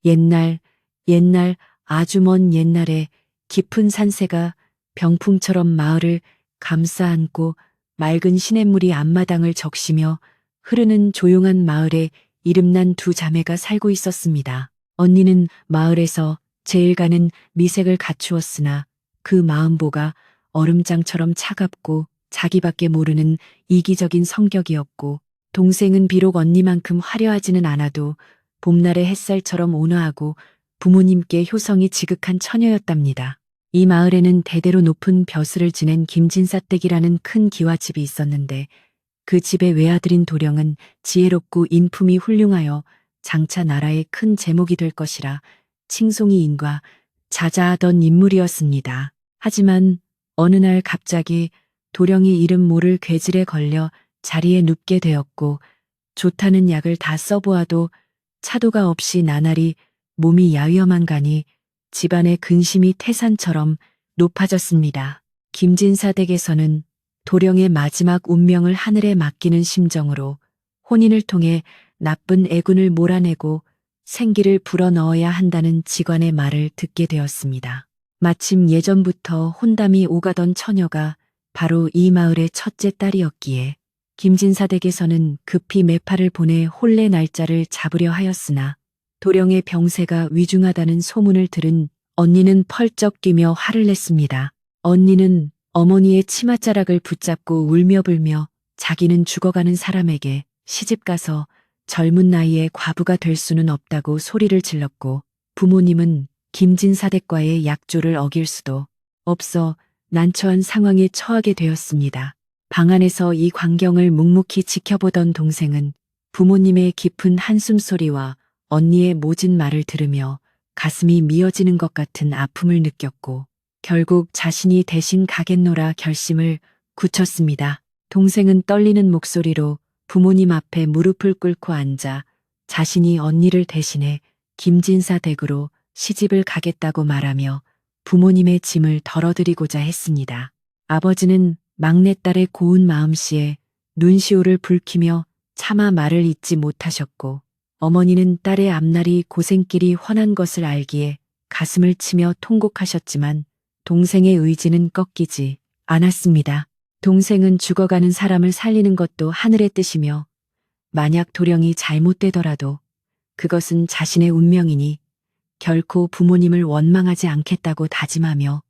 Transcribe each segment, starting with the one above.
옛날, 옛날, 아주 먼 옛날에 깊은 산새가 병풍처럼 마을을 감싸 안고 맑은 시냇물이 앞마당을 적시며 흐르는 조용한 마을에 이름난 두 자매가 살고 있었습니다. 언니는 마을에서 제일 가는 미색을 갖추었으나 그 마음보가 얼음장처럼 차갑고 자기밖에 모르는 이기적인 성격이었고, 동생은 비록 언니만큼 화려하지는 않아도 봄날의 햇살처럼 온화하고 부모님께 효성이 지극한 처녀였답니다. 이 마을에는 대대로 높은 벼슬을 지낸 김진사댁이라는 큰 기와집이 있었는데, 그 집의 외아들인 도령은 지혜롭고 인품이 훌륭하여 장차 나라의 큰 제목이 될 것이라 칭송이 인과 자자하던 인물이었습니다. 하지만 어느 날 갑자기 도령이 이름 모를 괴질에 걸려 자리에 눕게 되었고, 좋다는 약을 다 써보아도 차도가 없이 나날이 몸이 야위어만 가니 집안의 근심이 태산처럼 높아졌습니다. 김진사 댁에서는 도령의 마지막 운명을 하늘에 맡기는 심정으로 혼인을 통해 나쁜 애군을 몰아내고 생기를 불어넣어야 한다는 직관의 말을 듣게 되었습니다. 마침 예전부터 혼담이 오가던 처녀가 바로 이 마을의 첫째 딸이었기에 김진사 댁에서는 급히 매파를 보내 혼례 날짜를 잡으려 하였으나, 도령의 병세가 위중하다는 소문을 들은 언니는 펄쩍 뛰며 화를 냈습니다. 언니는 어머니의 치맛자락을 붙잡고 울며 불며 자기는 죽어가는 사람에게 시집가서 젊은 나이에 과부가 될 수는 없다고 소리를 질렀고, 부모님은 김진사댁과의 약조를 어길 수도 없어 난처한 상황에 처하게 되었습니다. 방 안에서 이 광경을 묵묵히 지켜보던 동생은 부모님의 깊은 한숨소리와 언니의 모진 말을 들으며 가슴이 미어지는 것 같은 아픔을 느꼈고, 결국 자신이 대신 가겠노라 결심을 굳혔습니다. 동생은 떨리는 목소리로 부모님 앞에 무릎을 꿇고 앉아 자신이 언니를 대신해 김진사 댁으로 시집을 가겠다고 말하며 부모님의 짐을 덜어드리고자 했습니다. 아버지는 막내딸의 고운 마음씨에 눈시울을 붉히며 차마 말을 잇지 못하셨고, 어머니는 딸의 앞날이 고생길이 훤한 것을 알기에 가슴을 치며 통곡하셨지만 동생의 의지는 꺾이지 않았습니다. 동생은 죽어가는 사람을 살리는 것도 하늘의 뜻이며, 만약 도령이 잘못되더라도 그것은 자신의 운명이니 결코 부모님을 원망하지 않겠다고 다짐하며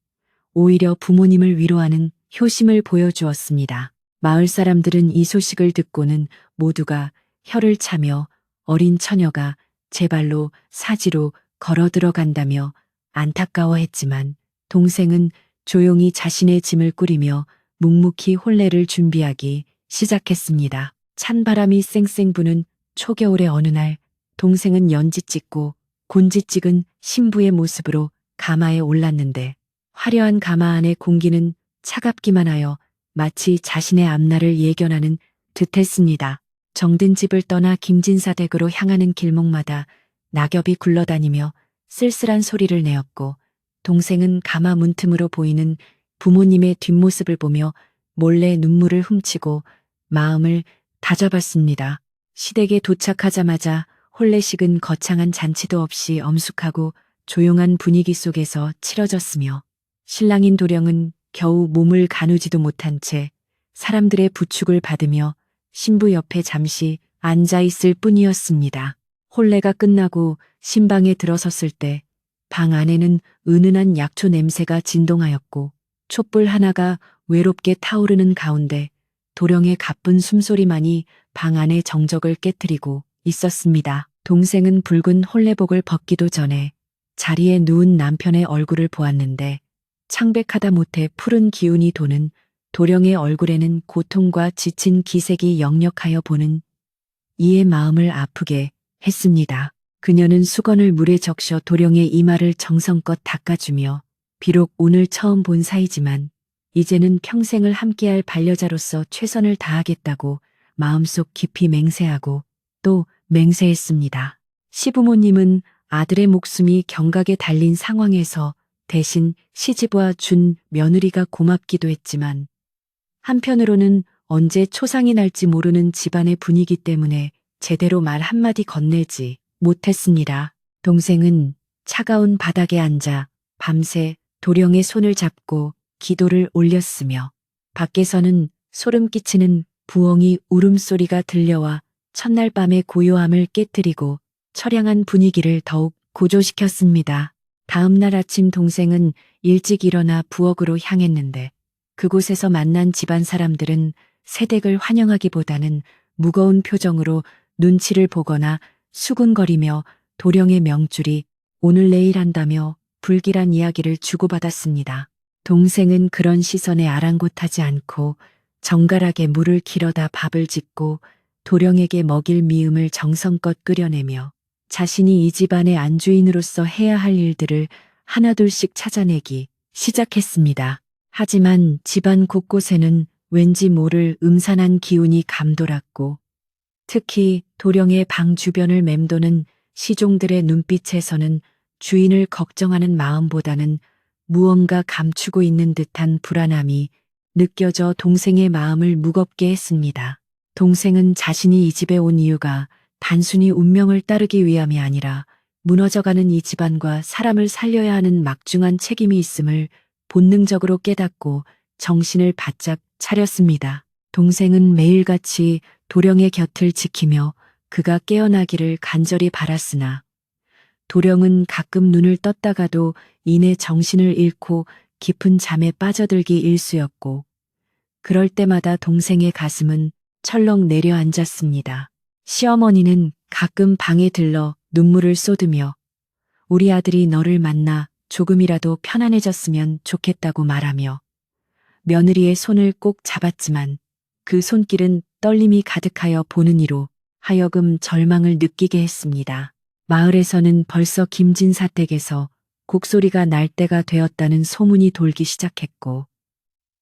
오히려 부모님을 위로하는 효심을 보여주었습니다. 마을 사람들은 이 소식을 듣고는 모두가 혀를 차며 어린 처녀가 제 발로 사지로 걸어 들어간다며 안타까워했지만, 동생은 조용히 자신의 짐을 꾸리며 묵묵히 혼례를 준비하기 시작했습니다. 찬바람이 쌩쌩 부는 초겨울의 어느 날, 동생은 연지 찍고 곤지 찍은 신부의 모습으로 가마에 올랐는데, 화려한 가마 안의 공기는 차갑기만 하여 마치 자신의 앞날을 예견하는 듯했습니다. 정든 집을 떠나 김진사 댁으로 향하는 길목마다 낙엽이 굴러다니며 쓸쓸한 소리를 내었고, 동생은 가마 문틈으로 보이는 부모님의 뒷모습을 보며 몰래 눈물을 훔치고 마음을 다잡았습니다. 시댁에 도착하자마자 혼례식은 거창한 잔치도 없이 엄숙하고 조용한 분위기 속에서 치러졌으며, 신랑인 도령은 겨우 몸을 가누지도 못한 채 사람들의 부축을 받으며 신부 옆에 잠시 앉아 있을 뿐이었습니다. 혼례가 끝나고 신방에 들어섰을 때 방 안에는 은은한 약초 냄새가 진동하였고, 촛불 하나가 외롭게 타오르는 가운데 도령의 가쁜 숨소리만이 방 안의 정적을 깨뜨리고 있었습니다. 동생은 붉은 혼례복을 벗기도 전에 자리에 누운 남편의 얼굴을 보았는데, 창백하다 못해 푸른 기운이 도는 도령의 얼굴에는 고통과 지친 기색이 역력하여 보는 이의 마음을 아프게 했습니다. 그녀는 수건을 물에 적셔 도령의 이마를 정성껏 닦아주며, 비록 오늘 처음 본 사이지만 이제는 평생을 함께할 반려자로서 최선을 다하겠다고 마음속 깊이 맹세하고 또 맹세했습니다. 시부모님은 아들의 목숨이 경각에 달린 상황에서 대신 시집와 준 며느리가 고맙기도 했지만, 한편으로는 언제 초상이 날지 모르는 집안의 분위기 때문에 제대로 말 한마디 건네지 못했습니다. 동생은 차가운 바닥에 앉아 밤새 도령의 손을 잡고 기도를 올렸으며 밖에서는 소름 끼치는 부엉이 울음소리가 들려와 첫날 밤의 고요함을 깨뜨리고 처량한 분위기를 더욱 고조시켰습니다. 다음 날 아침 동생은 일찍 일어나 부엌으로 향했는데 그곳에서 만난 집안 사람들은 새댁을 환영하기보다는 무거운 표정으로 눈치를 보거나 수군거리며 도령의 명줄이 오늘 내일 한다며 불길한 이야기를 주고받았습니다. 동생은 그런 시선에 아랑곳하지 않고 정갈하게 물을 길어다 밥을 짓고 도령에게 먹일 미음을 정성껏 끓여내며 자신이 이 집안의 안주인으로서 해야 할 일들을 하나둘씩 찾아내기 시작했습니다. 하지만 집안 곳곳에는 왠지 모를 음산한 기운이 감돌았고 특히 도령의 방 주변을 맴도는 시종들의 눈빛에서는 주인을 걱정하는 마음보다는 무언가 감추고 있는 듯한 불안함이 느껴져 동생의 마음을 무겁게 했습니다. 동생은 자신이 이 집에 온 이유가 단순히 운명을 따르기 위함이 아니라 무너져가는 이 집안과 사람을 살려야 하는 막중한 책임이 있음을 본능적으로 깨닫고 정신을 바짝 차렸습니다. 동생은 매일같이 도령의 곁을 지키며 그가 깨어나기를 간절히 바랐으나 도령은 가끔 눈을 떴다가도 이내 정신을 잃고 깊은 잠에 빠져들기 일쑤였고 그럴 때마다 동생의 가슴은 철렁 내려앉았습니다. 시어머니는 가끔 방에 들러 눈물을 쏟으며 우리 아들이 너를 만나 조금이라도 편안해졌으면 좋겠다고 말하며 며느리의 손을 꼭 잡았지만 그 손길은 떨림이 가득하여 보는 이로 하여금 절망을 느끼게 했습니다. 마을에서는 벌써 김진사 댁에서 곡소리가 날 때가 되었다는 소문이 돌기 시작했고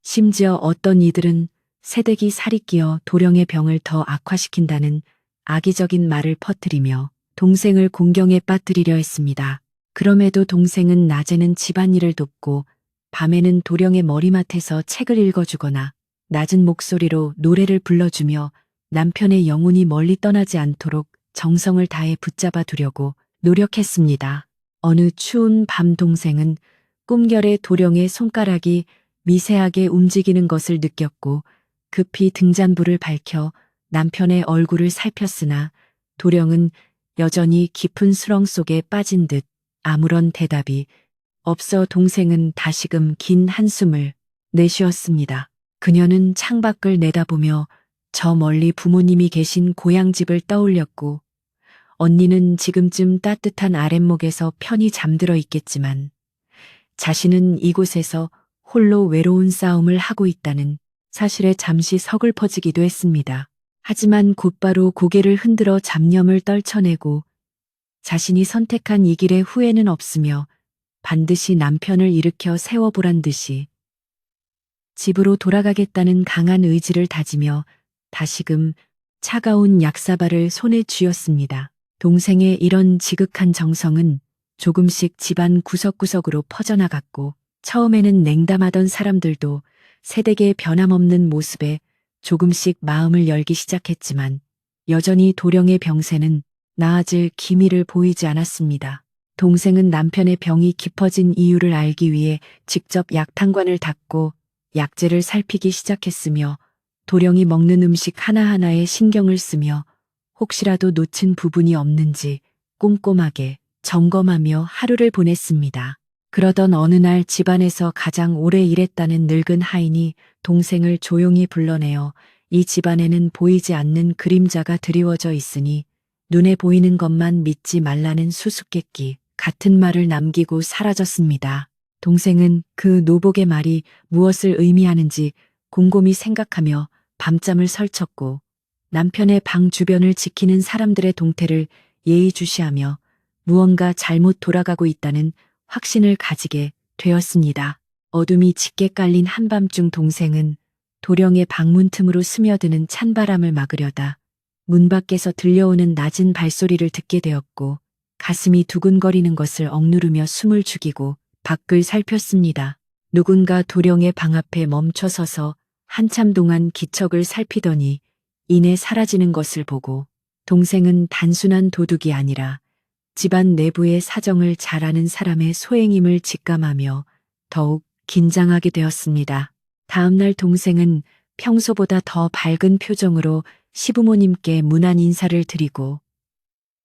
심지어 어떤 이들은 새댁이 살이 끼어 도령의 병을 더 악화시킨다는 악의적인 말을 퍼뜨리며 동생을 공경에 빠뜨리려 했습니다. 그럼에도 동생은 낮에는 집안일을 돕고 밤에는 도령의 머리맡에서 책을 읽어주거나 낮은 목소리로 노래를 불러주며 남편의 영혼이 멀리 떠나지 않도록 정성을 다해 붙잡아 두려고 노력했습니다. 어느 추운 밤 동생은 꿈결에 도령의 손가락이 미세하게 움직이는 것을 느꼈고 급히 등잔불을 밝혀 남편의 얼굴을 살폈으나 도령은 여전히 깊은 수렁 속에 빠진 듯 아무런 대답이 없어 동생은 다시금 긴 한숨을 내쉬었습니다. 그녀는 창밖을 내다보며 저 멀리 부모님이 계신 고향집을 떠올렸고 언니는 지금쯤 따뜻한 아랫목에서 편히 잠들어 있겠지만 자신은 이곳에서 홀로 외로운 싸움을 하고 있다는 사실에 잠시 서글퍼지기도 했습니다. 하지만 곧바로 고개를 흔들어 잡념을 떨쳐내고 자신이 선택한 이 길에 후회는 없으며 반드시 남편을 일으켜 세워보란 듯이 집으로 돌아가겠다는 강한 의지를 다지며 다시금 차가운 약사발을 손에 쥐었습니다. 동생의 이런 지극한 정성은 조금씩 집안 구석구석으로 퍼져나갔고 처음에는 냉담하던 사람들도 새댁의 변함없는 모습에 조금씩 마음을 열기 시작했지만 여전히 도령의 병세는 나아질 기미를 보이지 않았습니다. 동생은 남편의 병이 깊어진 이유를 알기 위해 직접 약탕관을 닦고 약재를 살피기 시작했으며 도령이 먹는 음식 하나하나에 신경을 쓰며 혹시라도 놓친 부분이 없는지 꼼꼼하게 점검하며 하루를 보냈습니다. 그러던 어느 날 집안에서 가장 오래 일했다는 늙은 하인이 동생을 조용히 불러내어 이 집안에는 보이지 않는 그림자가 드리워져 있으니 눈에 보이는 것만 믿지 말라는 수수께끼 같은 말을 남기고 사라졌습니다. 동생은 그 노복의 말이 무엇을 의미하는지 곰곰이 생각하며 밤잠을 설쳤고 남편의 방 주변을 지키는 사람들의 동태를 예의주시하며 무언가 잘못 돌아가고 있다는 확신을 가지게 되었습니다. 어둠이 짙게 깔린 한밤중 동생은 도령의 방문 틈으로 스며드는 찬바람을 막으려다 문 밖에서 들려오는 낮은 발소리를 듣게 되었고 가슴이 두근거리는 것을 억누르며 숨을 죽이고 밖을 살폈습니다. 누군가 도령의 방 앞에 멈춰서서 한참 동안 기척을 살피더니 이내 사라지는 것을 보고 동생은 단순한 도둑이 아니라 집안 내부의 사정을 잘 아는 사람의 소행임을 직감하며 더욱 긴장하게 되었습니다. 다음날 동생은 평소보다 더 밝은 표정으로 시부모님께 문안 인사를 드리고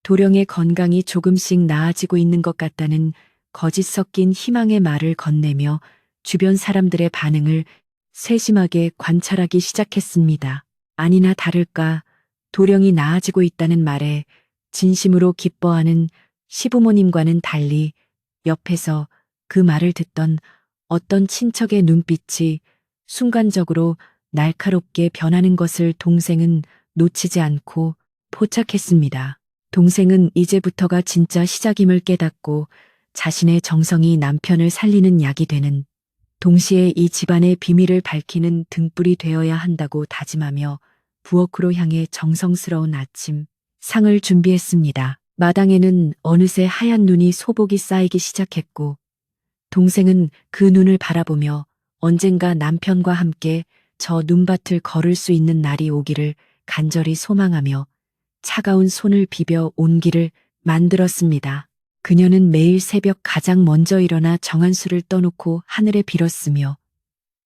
도령의 건강이 조금씩 나아지고 있는 것 같다는 거짓 섞인 희망의 말을 건네며 주변 사람들의 반응을 세심하게 관찰하기 시작했습니다. 아니나 다를까 도령이 나아지고 있다는 말에 진심으로 기뻐하는 시부모님과는 달리 옆에서 그 말을 듣던 어떤 친척의 눈빛이 순간적으로 날카롭게 변하는 것을 동생은 놓치지 않고 포착했습니다. 동생은 이제부터가 진짜 시작임을 깨닫고 자신의 정성이 남편을 살리는 약이 되는, 동시에 이 집안의 비밀을 밝히는 등불이 되어야 한다고 다짐하며 부엌으로 향해 정성스러운 아침 상을 준비했습니다. 마당에는 어느새 하얀 눈이 소복이 쌓이기 시작했고 동생은 그 눈을 바라보며 언젠가 남편과 함께 저 눈밭을 걸을 수 있는 날이 오기를 간절히 소망하며 차가운 손을 비벼 온기를 만들었습니다. 그녀는 매일 새벽 가장 먼저 일어나 정한수를 떠놓고 하늘에 빌었으며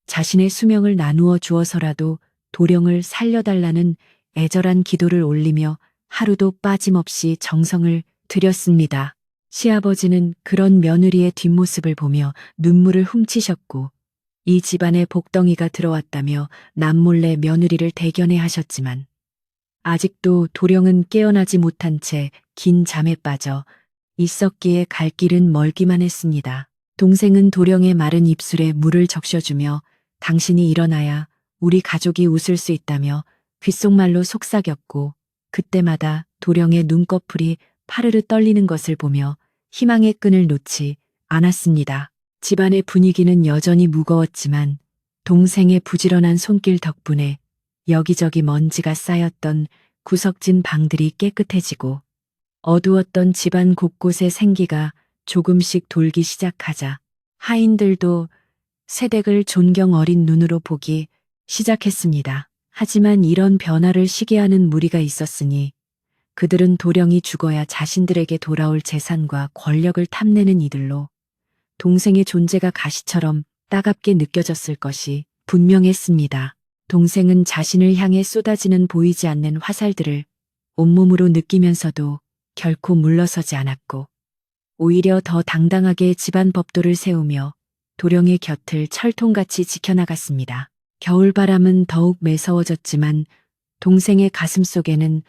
자신의 수명을 나누어 주어서라도 도령을 살려달라는 애절한 기도를 올리며 하루도 빠짐없이 정성을 들였습니다. 시아버지는 그런 며느리의 뒷모습을 보며 눈물을 훔치셨고 이 집안에 복덩이가 들어왔다며 남몰래 며느리를 대견해 하셨지만 아직도 도령은 깨어나지 못한 채 긴 잠에 빠져 있었기에 갈 길은 멀기만 했습니다. 동생은 도령의 마른 입술에 물을 적셔주며 당신이 일어나야 우리 가족이 웃을 수 있다며 귓속말로 속삭였고 그때마다 도령의 눈꺼풀이 파르르 떨리는 것을 보며 희망의 끈을 놓지 않았습니다. 집안의 분위기는 여전히 무거웠지만 동생의 부지런한 손길 덕분에 여기저기 먼지가 쌓였던 구석진 방들이 깨끗해지고 어두웠던 집안 곳곳의 생기가 조금씩 돌기 시작하자 하인들도 새댁을 존경 어린 눈으로 보기 시작했습니다. 하지만 이런 변화를 시기하는 무리가 있었으니 그들은 도령이 죽어야 자신들에게 돌아올 재산과 권력을 탐내는 이들로 동생의 존재가 가시처럼 따갑게 느껴졌을 것이 분명했습니다. 동생은 자신을 향해 쏟아지는 보이지 않는 화살들을 온몸으로 느끼면서도 결코 물러서지 않았고 오히려 더 당당하게 집안 법도를 세우며 도령의 곁을 철통같이 지켜나갔습니다. 겨울바람은 더욱 매서워졌지만 동생의 가슴속에는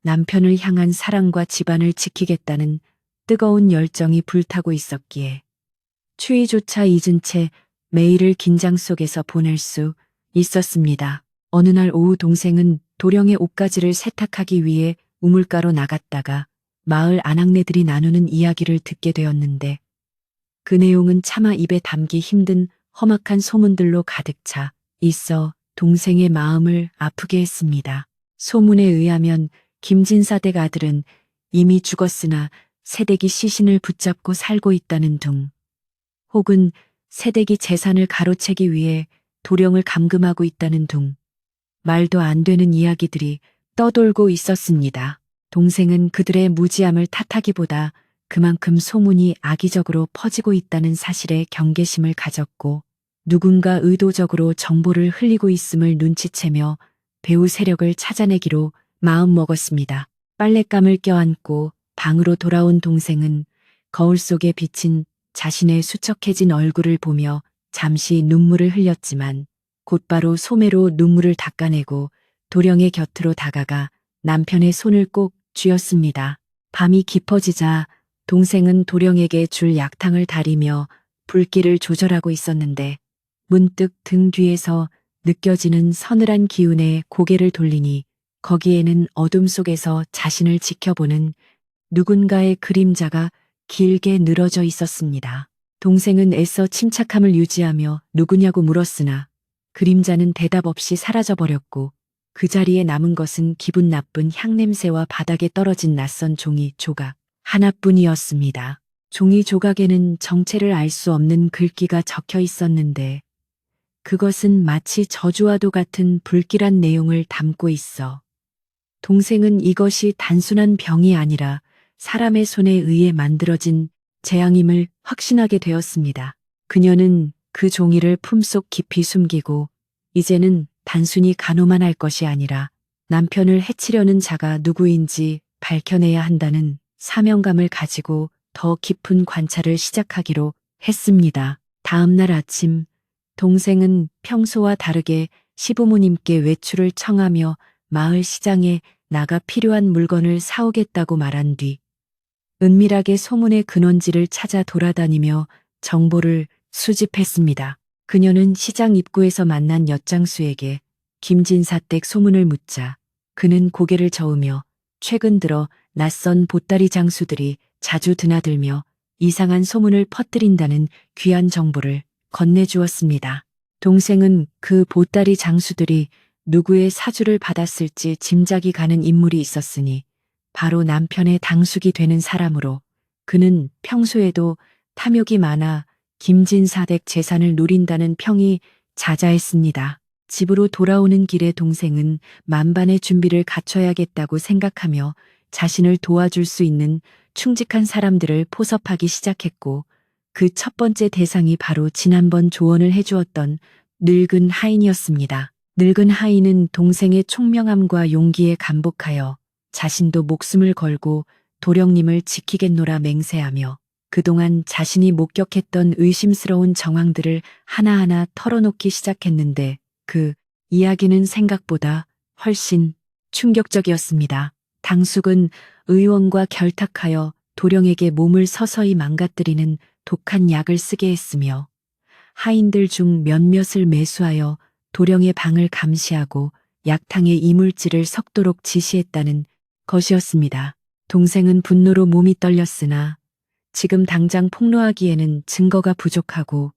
남편을 향한 사랑과 집안을 지키겠다는 뜨거운 열정이 불타고 있었기에 추위조차 잊은 채 매일을 긴장 속에서 보낼 수 있었습니다. 어느 날 오후 동생은 도령의 옷가지를 세탁하기 위해 우물가로 나갔다가 마을 아낙네들이 나누는 이야기를 듣게 되었는데 그 내용은 차마 입에 담기 힘든 험악한 소문들로 가득 차 있어 동생의 마음을 아프게 했습니다. 소문에 의하면 김진사댁 아들은 이미 죽었으나 새댁이 시신을 붙잡고 살고 있다는 둥, 혹은 새댁이 재산을 가로채기 위해 도령을 감금하고 있다는 둥, 말도 안 되는 이야기들이 떠돌고 있었습니다. 동생은 그들의 무지함을 탓하기보다 그만큼 소문이 악의적으로 퍼지고 있다는 사실에 경계심을 가졌고 누군가 의도적으로 정보를 흘리고 있음을 눈치채며 배후 세력을 찾아내기로 마음먹었습니다. 빨랫감을 껴안고 방으로 돌아온 동생은 거울 속에 비친 자신의 수척해진 얼굴을 보며 잠시 눈물을 흘렸지만 곧바로 소매로 눈물을 닦아내고 도령의 곁으로 다가가 남편의 손을 꼭 쥐었습니다. 밤이 깊어지자 동생은 도령에게 줄 약탕을 다리며 불길을 조절하고 있었는데 문득 등 뒤에서 느껴지는 서늘한 기운에 고개를 돌리니 거기에는 어둠 속에서 자신을 지켜보는 누군가의 그림자가 길게 늘어져 있었습니다. 동생은 애써 침착함을 유지하며 누구냐고 물었으나 그림자는 대답 없이 사라져버렸고 그 자리에 남은 것은 기분 나쁜 향냄새와 바닥에 떨어진 낯선 종이 조각 하나뿐이었습니다. 종이 조각에는 정체를 알 수 없는 글귀가 적혀 있었는데 그것은 마치 저주와도 같은 불길한 내용을 담고 있어 동생은 이것이 단순한 병이 아니라 사람의 손에 의해 만들어진 재앙임을 확신하게 되었습니다. 그녀는 그 종이를 품속 깊이 숨기고 이제는 단순히 간호만 할 것이 아니라 남편을 해치려는 자가 누구인지 밝혀내야 한다는 사명감을 가지고 더 깊은 관찰을 시작하기로 했습니다. 다음 날 아침, 동생은 평소와 다르게 시부모님께 외출을 청하며 마을 시장에 나가 필요한 물건을 사오겠다고 말한 뒤 은밀하게 소문의 근원지를 찾아 돌아다니며 정보를 수집했습니다. 그녀는 시장 입구에서 만난 엿장수에게 김진사댁 소문을 묻자 그는 고개를 저으며 최근 들어 낯선 보따리 장수들이 자주 드나들며 이상한 소문을 퍼뜨린다는 귀한 정보를 건네주었습니다. 동생은 그 보따리 장수들이 누구의 사주를 받았을지 짐작이 가는 인물이 있었으니 바로 남편의 당숙이 되는 사람으로 그는 평소에도 탐욕이 많아 김진사댁 재산을 노린다는 평이 자자했습니다. 집으로 돌아오는 길에 동생은 만반의 준비를 갖춰야겠다고 생각하며 자신을 도와줄 수 있는 충직한 사람들을 포섭하기 시작했고 그 첫 번째 대상이 바로 지난번 조언을 해주었던 늙은 하인이었습니다. 늙은 하인은 동생의 총명함과 용기에 감복하여 자신도 목숨을 걸고 도령님을 지키겠노라 맹세하며 그동안 자신이 목격했던 의심스러운 정황들을 하나하나 털어놓기 시작했는데 그 이야기는 생각보다 훨씬 충격적이었습니다. 당숙은 의원과 결탁하여 도령에게 몸을 서서히 망가뜨리는 독한 약을 쓰게 했으며 하인들 중 몇몇을 매수하여 도령의 방을 감시하고 약탕에 이물질을 섞도록 지시했다는 것이었습니다. 동생은 분노로 몸이 떨렸으나 지금 당장 폭로하기에는 증거가 부족하고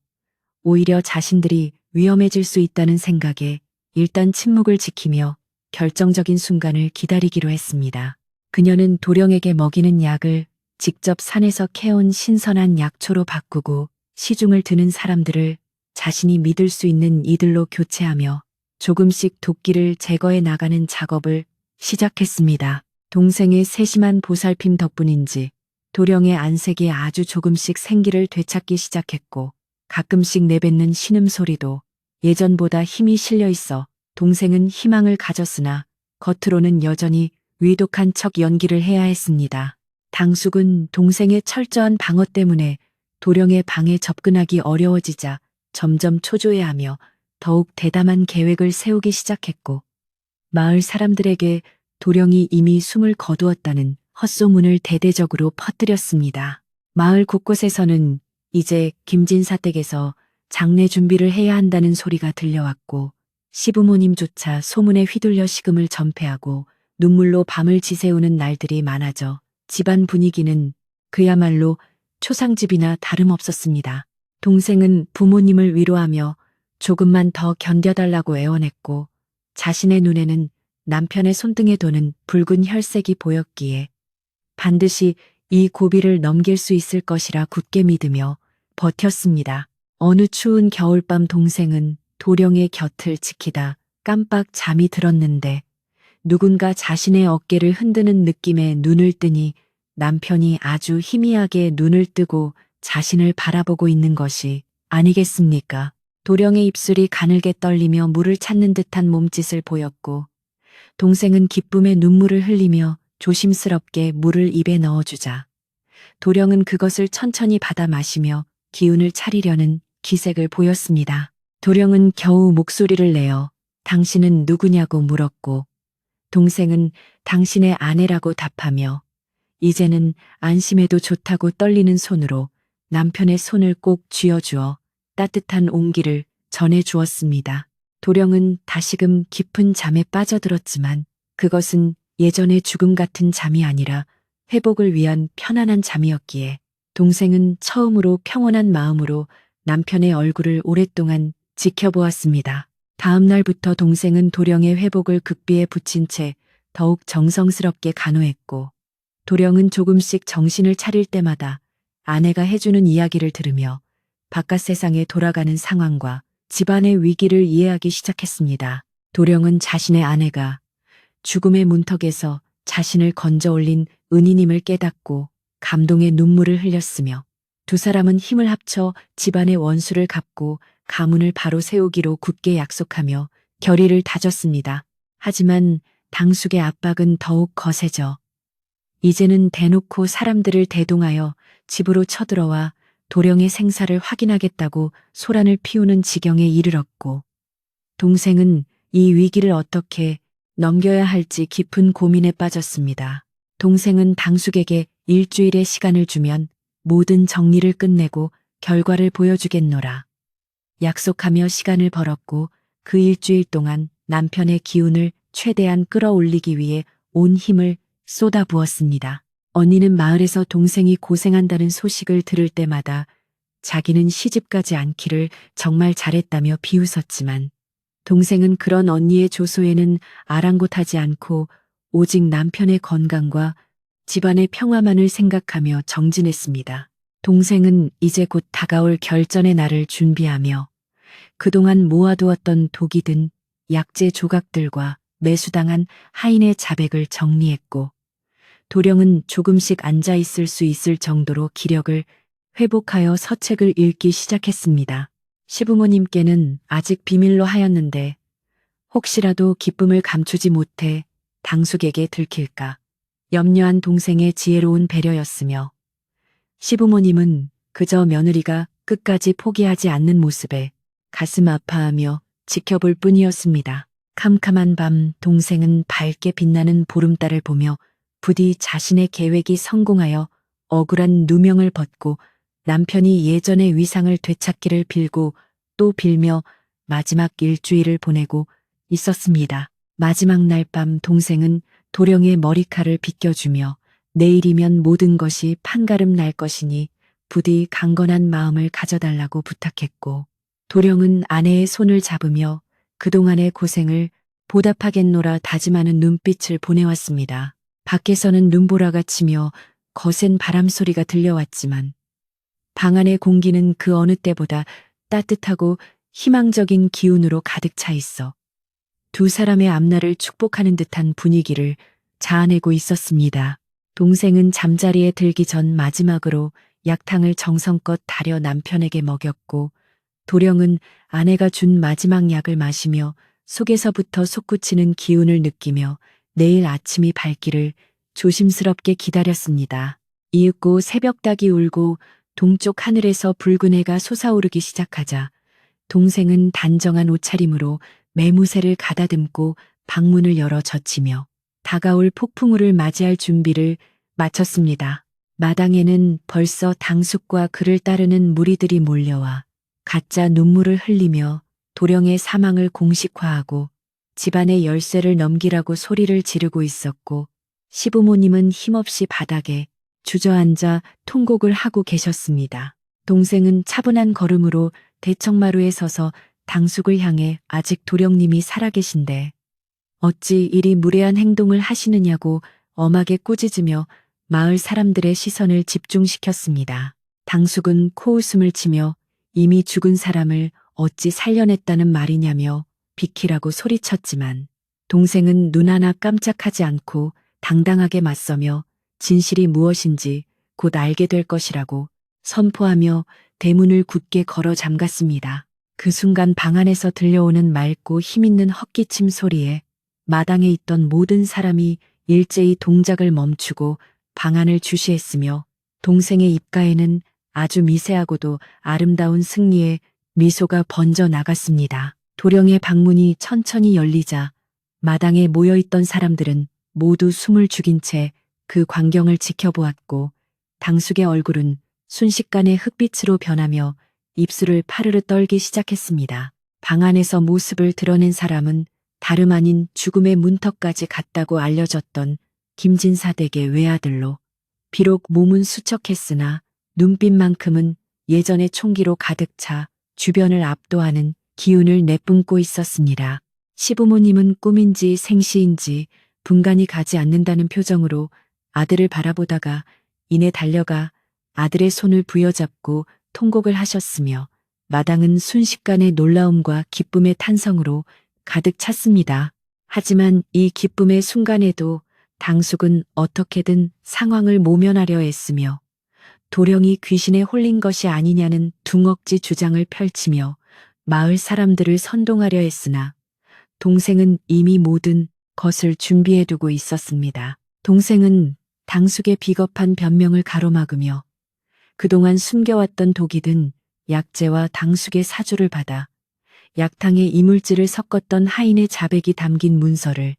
오히려 자신들이 위험해질 수 있다는 생각에 일단 침묵을 지키며 결정적인 순간을 기다리기로 했습니다. 그녀는 도령에게 먹이는 약을 직접 산에서 캐온 신선한 약초로 바꾸고 시중을 드는 사람들을 자신이 믿을 수 있는 이들로 교체하며 조금씩 도끼를 제거해 나가는 작업을 시작했습니다. 동생의 세심한 보살핌 덕분인지 도령의 안색이 아주 조금씩 생기를 되찾기 시작했고 가끔씩 내뱉는 신음소리도 예전보다 힘이 실려 있어 동생은 희망을 가졌으나 겉으로는 여전히 위독한 척 연기를 해야 했습니다. 당숙은 동생의 철저한 방어 때문에 도령의 방에 접근하기 어려워지자 점점 초조해하며 더욱 대담한 계획을 세우기 시작했고 마을 사람들에게 도령이 이미 숨을 거두었다는 헛소문을 대대적으로 퍼뜨렸습니다. 마을 곳곳에서는 이제 김진사 댁에서 장례 준비를 해야 한다는 소리가 들려왔고 시부모님조차 소문에 휘둘려 식음을 전폐하고 눈물로 밤을 지새우는 날들이 많아져 집안 분위기는 그야말로 초상집이나 다름없었습니다. 동생은 부모님을 위로하며 조금만 더 견뎌달라고 애원했고 자신의 눈에는 남편의 손등에 도는 붉은 혈색이 보였기에 반드시 이 고비를 넘길 수 있을 것이라 굳게 믿으며 버텼습니다. 어느 추운 겨울밤 동생은 도령의 곁을 지키다 깜빡 잠이 들었는데 누군가 자신의 어깨를 흔드는 느낌에 눈을 뜨니 남편이 아주 희미하게 눈을 뜨고 자신을 바라보고 있는 것이 아니겠습니까? 도령의 입술이 가늘게 떨리며 물을 찾는 듯한 몸짓을 보였고 동생은 기쁨에 눈물을 흘리며 조심스럽게 물을 입에 넣어주자 도령은 그것을 천천히 받아 마시며 기운을 차리려는 기색을 보였습니다. 도령은 겨우 목소리를 내어 당신은 누구냐고 물었고 동생은 당신의 아내라고 답하며 이제는 안심해도 좋다고 떨리는 손으로 남편의 손을 꼭 쥐어주어 따뜻한 온기를 전해주었습니다. 도령은 다시금 깊은 잠에 빠져들었지만 그것은 예전의 죽음 같은 잠이 아니라 회복을 위한 편안한 잠이었기에 동생은 처음으로 평온한 마음으로 남편의 얼굴을 오랫동안 지켜보았습니다. 다음 날부터 동생은 도령의 회복을 극비에 붙인 채 더욱 정성스럽게 간호했고 도령은 조금씩 정신을 차릴 때마다 아내가 해주는 이야기를 들으며 바깥 세상에 돌아가는 상황과 집안의 위기를 이해하기 시작했습니다. 도령은 자신의 아내가 죽음의 문턱에서 자신을 건져 올린 은희님을 깨닫고 감동의 눈물을 흘렸으며 두 사람은 힘을 합쳐 집안의 원수를 갚고 가문을 바로 세우기로 굳게 약속하며 결의를 다졌습니다. 하지만 당숙의 압박은 더욱 거세져 이제는 대놓고 사람들을 대동하여 집으로 쳐들어와 도령의 생사를 확인하겠다고 소란을 피우는 지경에 이르렀고 동생은 이 위기를 어떻게 넘겨야 할지 깊은 고민에 빠졌습니다. 동생은 당숙에게 일주일의 시간을 주면 모든 정리를 끝내고 결과를 보여주겠노라. 약속하며 시간을 벌었고 그 일주일 동안 남편의 기운을 최대한 끌어올리기 위해 온 힘을 쏟아부었습니다. 언니는 마을에서 동생이 고생한다는 소식을 들을 때마다 자기는 시집가지 않기를 정말 잘했다며 비웃었지만 동생은 그런 언니의 조소에는 아랑곳하지 않고 오직 남편의 건강과 집안의 평화만을 생각하며 정진했습니다. 동생은 이제 곧 다가올 결전의 날을 준비하며 그동안 모아두었던 독이 든 약재 조각들과 매수당한 하인의 자백을 정리했고 도령은 조금씩 앉아 있을 수 있을 정도로 기력을 회복하여 서책을 읽기 시작했습니다. 시부모님께는 아직 비밀로 하였는데 혹시라도 기쁨을 감추지 못해 당숙에게 들킬까 염려한 동생의 지혜로운 배려였으며 시부모님은 그저 며느리가 끝까지 포기하지 않는 모습에 가슴 아파하며 지켜볼 뿐이었습니다. 캄캄한 밤 동생은 밝게 빛나는 보름달을 보며 부디 자신의 계획이 성공하여 억울한 누명을 벗고 남편이 예전의 위상을 되찾기를 빌고 또 빌며 마지막 일주일을 보내고 있었습니다. 마지막 날 밤 동생은 도령의 머리칼을 빗겨주며 내일이면 모든 것이 판가름 날 것이니 부디 강건한 마음을 가져달라고 부탁했고 도령은 아내의 손을 잡으며 그동안의 고생을 보답하겠노라 다짐하는 눈빛을 보내왔습니다. 밖에서는 눈보라가 치며 거센 바람 소리가 들려왔지만 방 안의 공기는 그 어느 때보다 따뜻하고 희망적인 기운으로 가득 차 있어 두 사람의 앞날을 축복하는 듯한 분위기를 자아내고 있었습니다. 동생은 잠자리에 들기 전 마지막으로 약탕을 정성껏 다려 남편에게 먹였고 도령은 아내가 준 마지막 약을 마시며 속에서부터 솟구치는 기운을 느끼며 내일 아침이 밝기를 조심스럽게 기다렸습니다. 이윽고 새벽닭이 울고 동쪽 하늘에서 붉은 해가 솟아오르기 시작하자 동생은 단정한 옷차림으로 매무새를 가다듬고 방문을 열어 젖히며 다가올 폭풍우를 맞이할 준비를 마쳤습니다. 마당에는 벌써 당숙과 그를 따르는 무리들이 몰려와 가짜 눈물을 흘리며 도령의 사망을 공식화하고 집안의 열쇠를 넘기라고 소리를 지르고 있었고 시부모님은 힘없이 바닥에 주저앉아 통곡을 하고 계셨습니다. 동생은 차분한 걸음으로 대청마루에 서서 당숙을 향해 아직 도령님이 살아계신데 어찌 이리 무례한 행동을 하시느냐고 엄하게 꾸짖으며 마을 사람들의 시선을 집중시켰습니다. 당숙은 코웃음을 치며 이미 죽은 사람을 어찌 살려냈다는 말이냐며 비키라고 소리쳤지만 동생은 눈 하나 깜짝하지 않고 당당하게 맞서며 진실이 무엇인지 곧 알게 될 것이라고 선포하며 대문을 굳게 걸어 잠갔습니다. 그 순간 방 안에서 들려오는 맑고 힘있는 헛기침 소리에 마당에 있던 모든 사람이 일제히 동작을 멈추고 방 안을 주시했으며 동생의 입가에는 아주 미세하고도 아름다운 승리의 미소가 번져 나갔습니다. 도령의 방문이 천천히 열리자 마당에 모여있던 사람들은 모두 숨을 죽인 채 그 광경을 지켜보았고 당숙의 얼굴은 순식간에 흑빛으로 변하며 입술을 파르르 떨기 시작했습니다. 방 안에서 모습을 드러낸 사람은 다름 아닌 죽음의 문턱까지 갔다고 알려졌던 김진사 댁의 외아들로 비록 몸은 수척했으나 눈빛만큼은 예전의 총기로 가득 차 주변을 압도하는 기운을 내뿜고 있었습니다. 시부모님은 꿈인지 생시인지 분간이 가지 않는다는 표정으로 아들을 바라보다가 이내 달려가 아들의 손을 부여잡고 통곡을 하셨으며 마당은 순식간에 놀라움과 기쁨의 탄성으로 가득 찼습니다. 하지만 이 기쁨의 순간에도 당숙은 어떻게든 상황을 모면하려 애쓰며 도령이 귀신에 홀린 것이 아니냐는 둥억지 주장을 펼치며 마을 사람들을 선동하려 했으나 동생은 이미 모든 것을 준비해두고 있었습니다. 동생은 당숙의 비겁한 변명을 가로막으며 그동안 숨겨왔던 독이 든 약재와 당숙의 사주를 받아 약탕에 이물질을 섞었던 하인의 자백이 담긴 문서를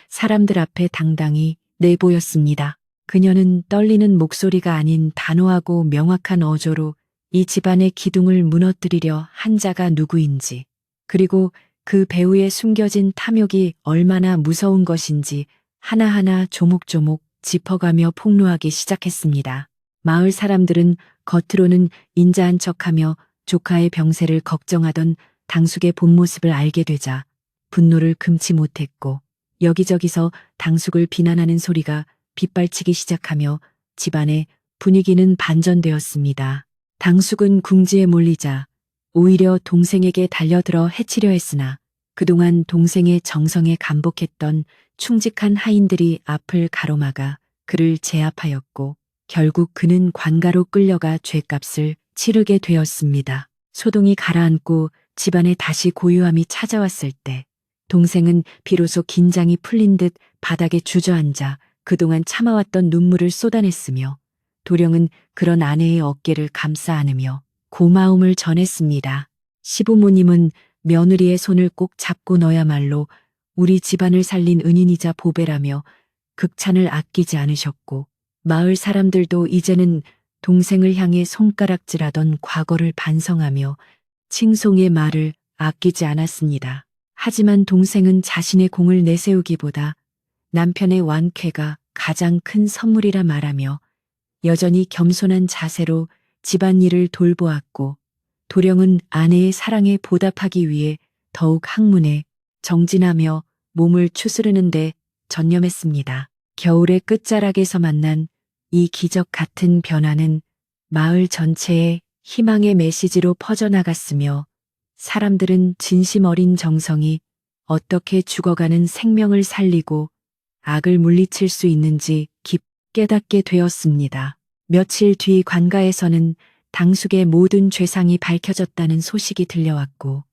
사람들 앞에 당당히 내보였습니다. 그녀는 떨리는 목소리가 아닌 단호하고 명확한 어조로 이 집안의 기둥을 무너뜨리려 한 자가 누구인지, 그리고 그 배후에 숨겨진 탐욕이 얼마나 무서운 것인지 하나하나 조목조목 짚어가며 폭로하기 시작했습니다. 마을 사람들은 겉으로는 인자한 척하며 조카의 병세를 걱정하던 당숙의 본 모습을 알게 되자 분노를 금치 못했고 여기저기서 당숙을 비난하는 소리가 빗발치기 시작하며 집안의 분위기는 반전되었습니다. 당숙은 궁지에 몰리자 오히려 동생에게 달려들어 해치려 했으나 그동안 동생의 정성에 감복했던 충직한 하인들이 앞을 가로막아 그를 제압하였고 결국 그는 관가로 끌려가 죗값을 치르게 되었습니다. 소동이 가라앉고 집안에 다시 고요함이 찾아왔을 때 동생은 비로소 긴장이 풀린 듯 바닥에 주저앉아 그동안 참아왔던 눈물을 쏟아냈으며 도령은 그런 아내의 어깨를 감싸 안으며 고마움을 전했습니다. 시부모님은 며느리의 손을 꼭 잡고 너야말로 우리 집안을 살린 은인이자 보배라며 극찬을 아끼지 않으셨고 마을 사람들도 이제는 동생을 향해 손가락질하던 과거를 반성하며 칭송의 말을 아끼지 않았습니다. 하지만 동생은 자신의 공을 내세우기보다 남편의 완쾌가 가장 큰 선물이라 말하며 여전히 겸손한 자세로 집안일을 돌보았고 도령은 아내의 사랑에 보답하기 위해 더욱 학문에 정진하며 몸을 추스르는 데 전념했습니다. 겨울의 끝자락에서 만난 이 기적 같은 변화는 마을 전체에 희망의 메시지로 퍼져나갔으며 사람들은 진심 어린 정성이 어떻게 죽어가는 생명을 살리고 악을 물리칠 수 있는지 깊이 깨닫게 되었습니다. 며칠 뒤 관가에서는 당숙의 모든 죄상이 밝혀졌다는 소식이 들려왔고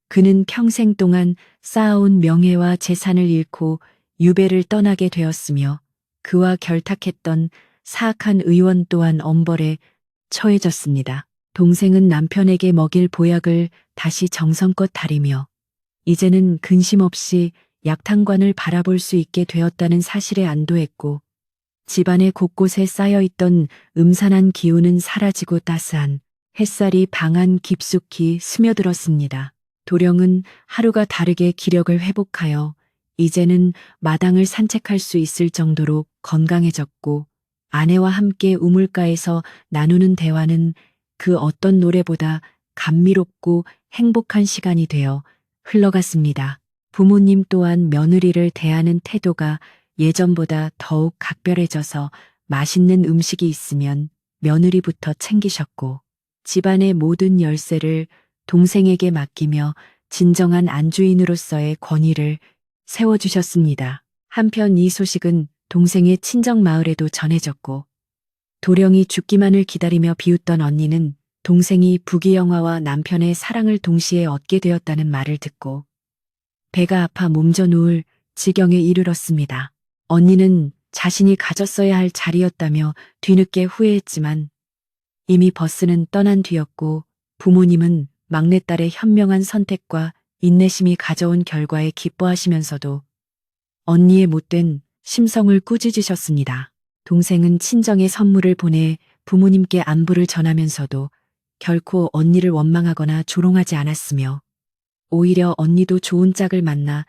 그는 평생 동안 쌓아온 명예와 재산을 잃고 유배를 떠나게 되었으며 그와 결탁했던 사악한 의원 또한 엄벌에 처해졌습니다. 동생은 남편에게 먹일 보약을 다시 정성껏 다리며 이제는 근심 없이 약탕관을 바라볼 수 있게 되었다는 사실에 안도했고 집안의 곳곳에 쌓여있던 음산한 기운은 사라지고 따스한 햇살이 방 안 깊숙이 스며들었습니다. 도령은 하루가 다르게 기력을 회복하여 이제는 마당을 산책할 수 있을 정도로 건강해졌고 아내와 함께 우물가에서 나누는 대화는 그 어떤 노래보다 감미롭고 행복한 시간이 되어 흘러갔습니다. 부모님 또한 며느리를 대하는 태도가 예전보다 더욱 각별해져서 맛있는 음식이 있으면 며느리부터 챙기셨고 집안의 모든 열쇠를 동생에게 맡기며 진정한 안주인으로서의 권위를 세워주셨습니다. 한편 이 소식은 동생의 친정 마을에도 전해졌고 도령이 죽기만을 기다리며 비웃던 언니는 동생이 부귀영화와 남편의 사랑을 동시에 얻게 되었다는 말을 듣고 배가 아파 몸져 누울 지경에 이르렀습니다. 언니는 자신이 가졌어야 할 자리였다며 뒤늦게 후회했지만 이미 버스는 떠난 뒤였고 부모님은 막내딸의 현명한 선택과 인내심이 가져온 결과에 기뻐하시면서도 언니의 못된 심성을 꾸짖으셨습니다. 동생은 친정에 선물을 보내 부모님께 안부를 전하면서도 결코 언니를 원망하거나 조롱하지 않았으며 오히려 언니도 좋은 짝을 만나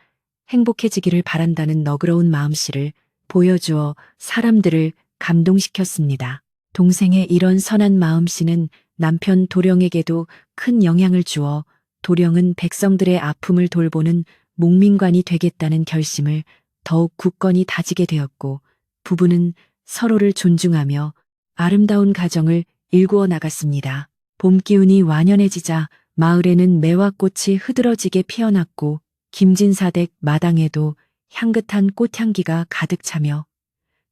행복해지기를 바란다는 너그러운 마음씨를 보여주어 사람들을 감동시켰습니다. 동생의 이런 선한 마음씨는 남편 도령에게도 큰 영향을 주어 도령은 백성들의 아픔을 돌보는 목민관이 되겠다는 결심을 더욱 굳건히 다지게 되었고 부부는 서로를 존중하며 아름다운 가정을 일구어 나갔습니다. 봄 기운이 완연해지자 마을에는 매화꽃이 흐드러지게 피어났고 김진사댁 마당에도 향긋한 꽃향기가 가득 차며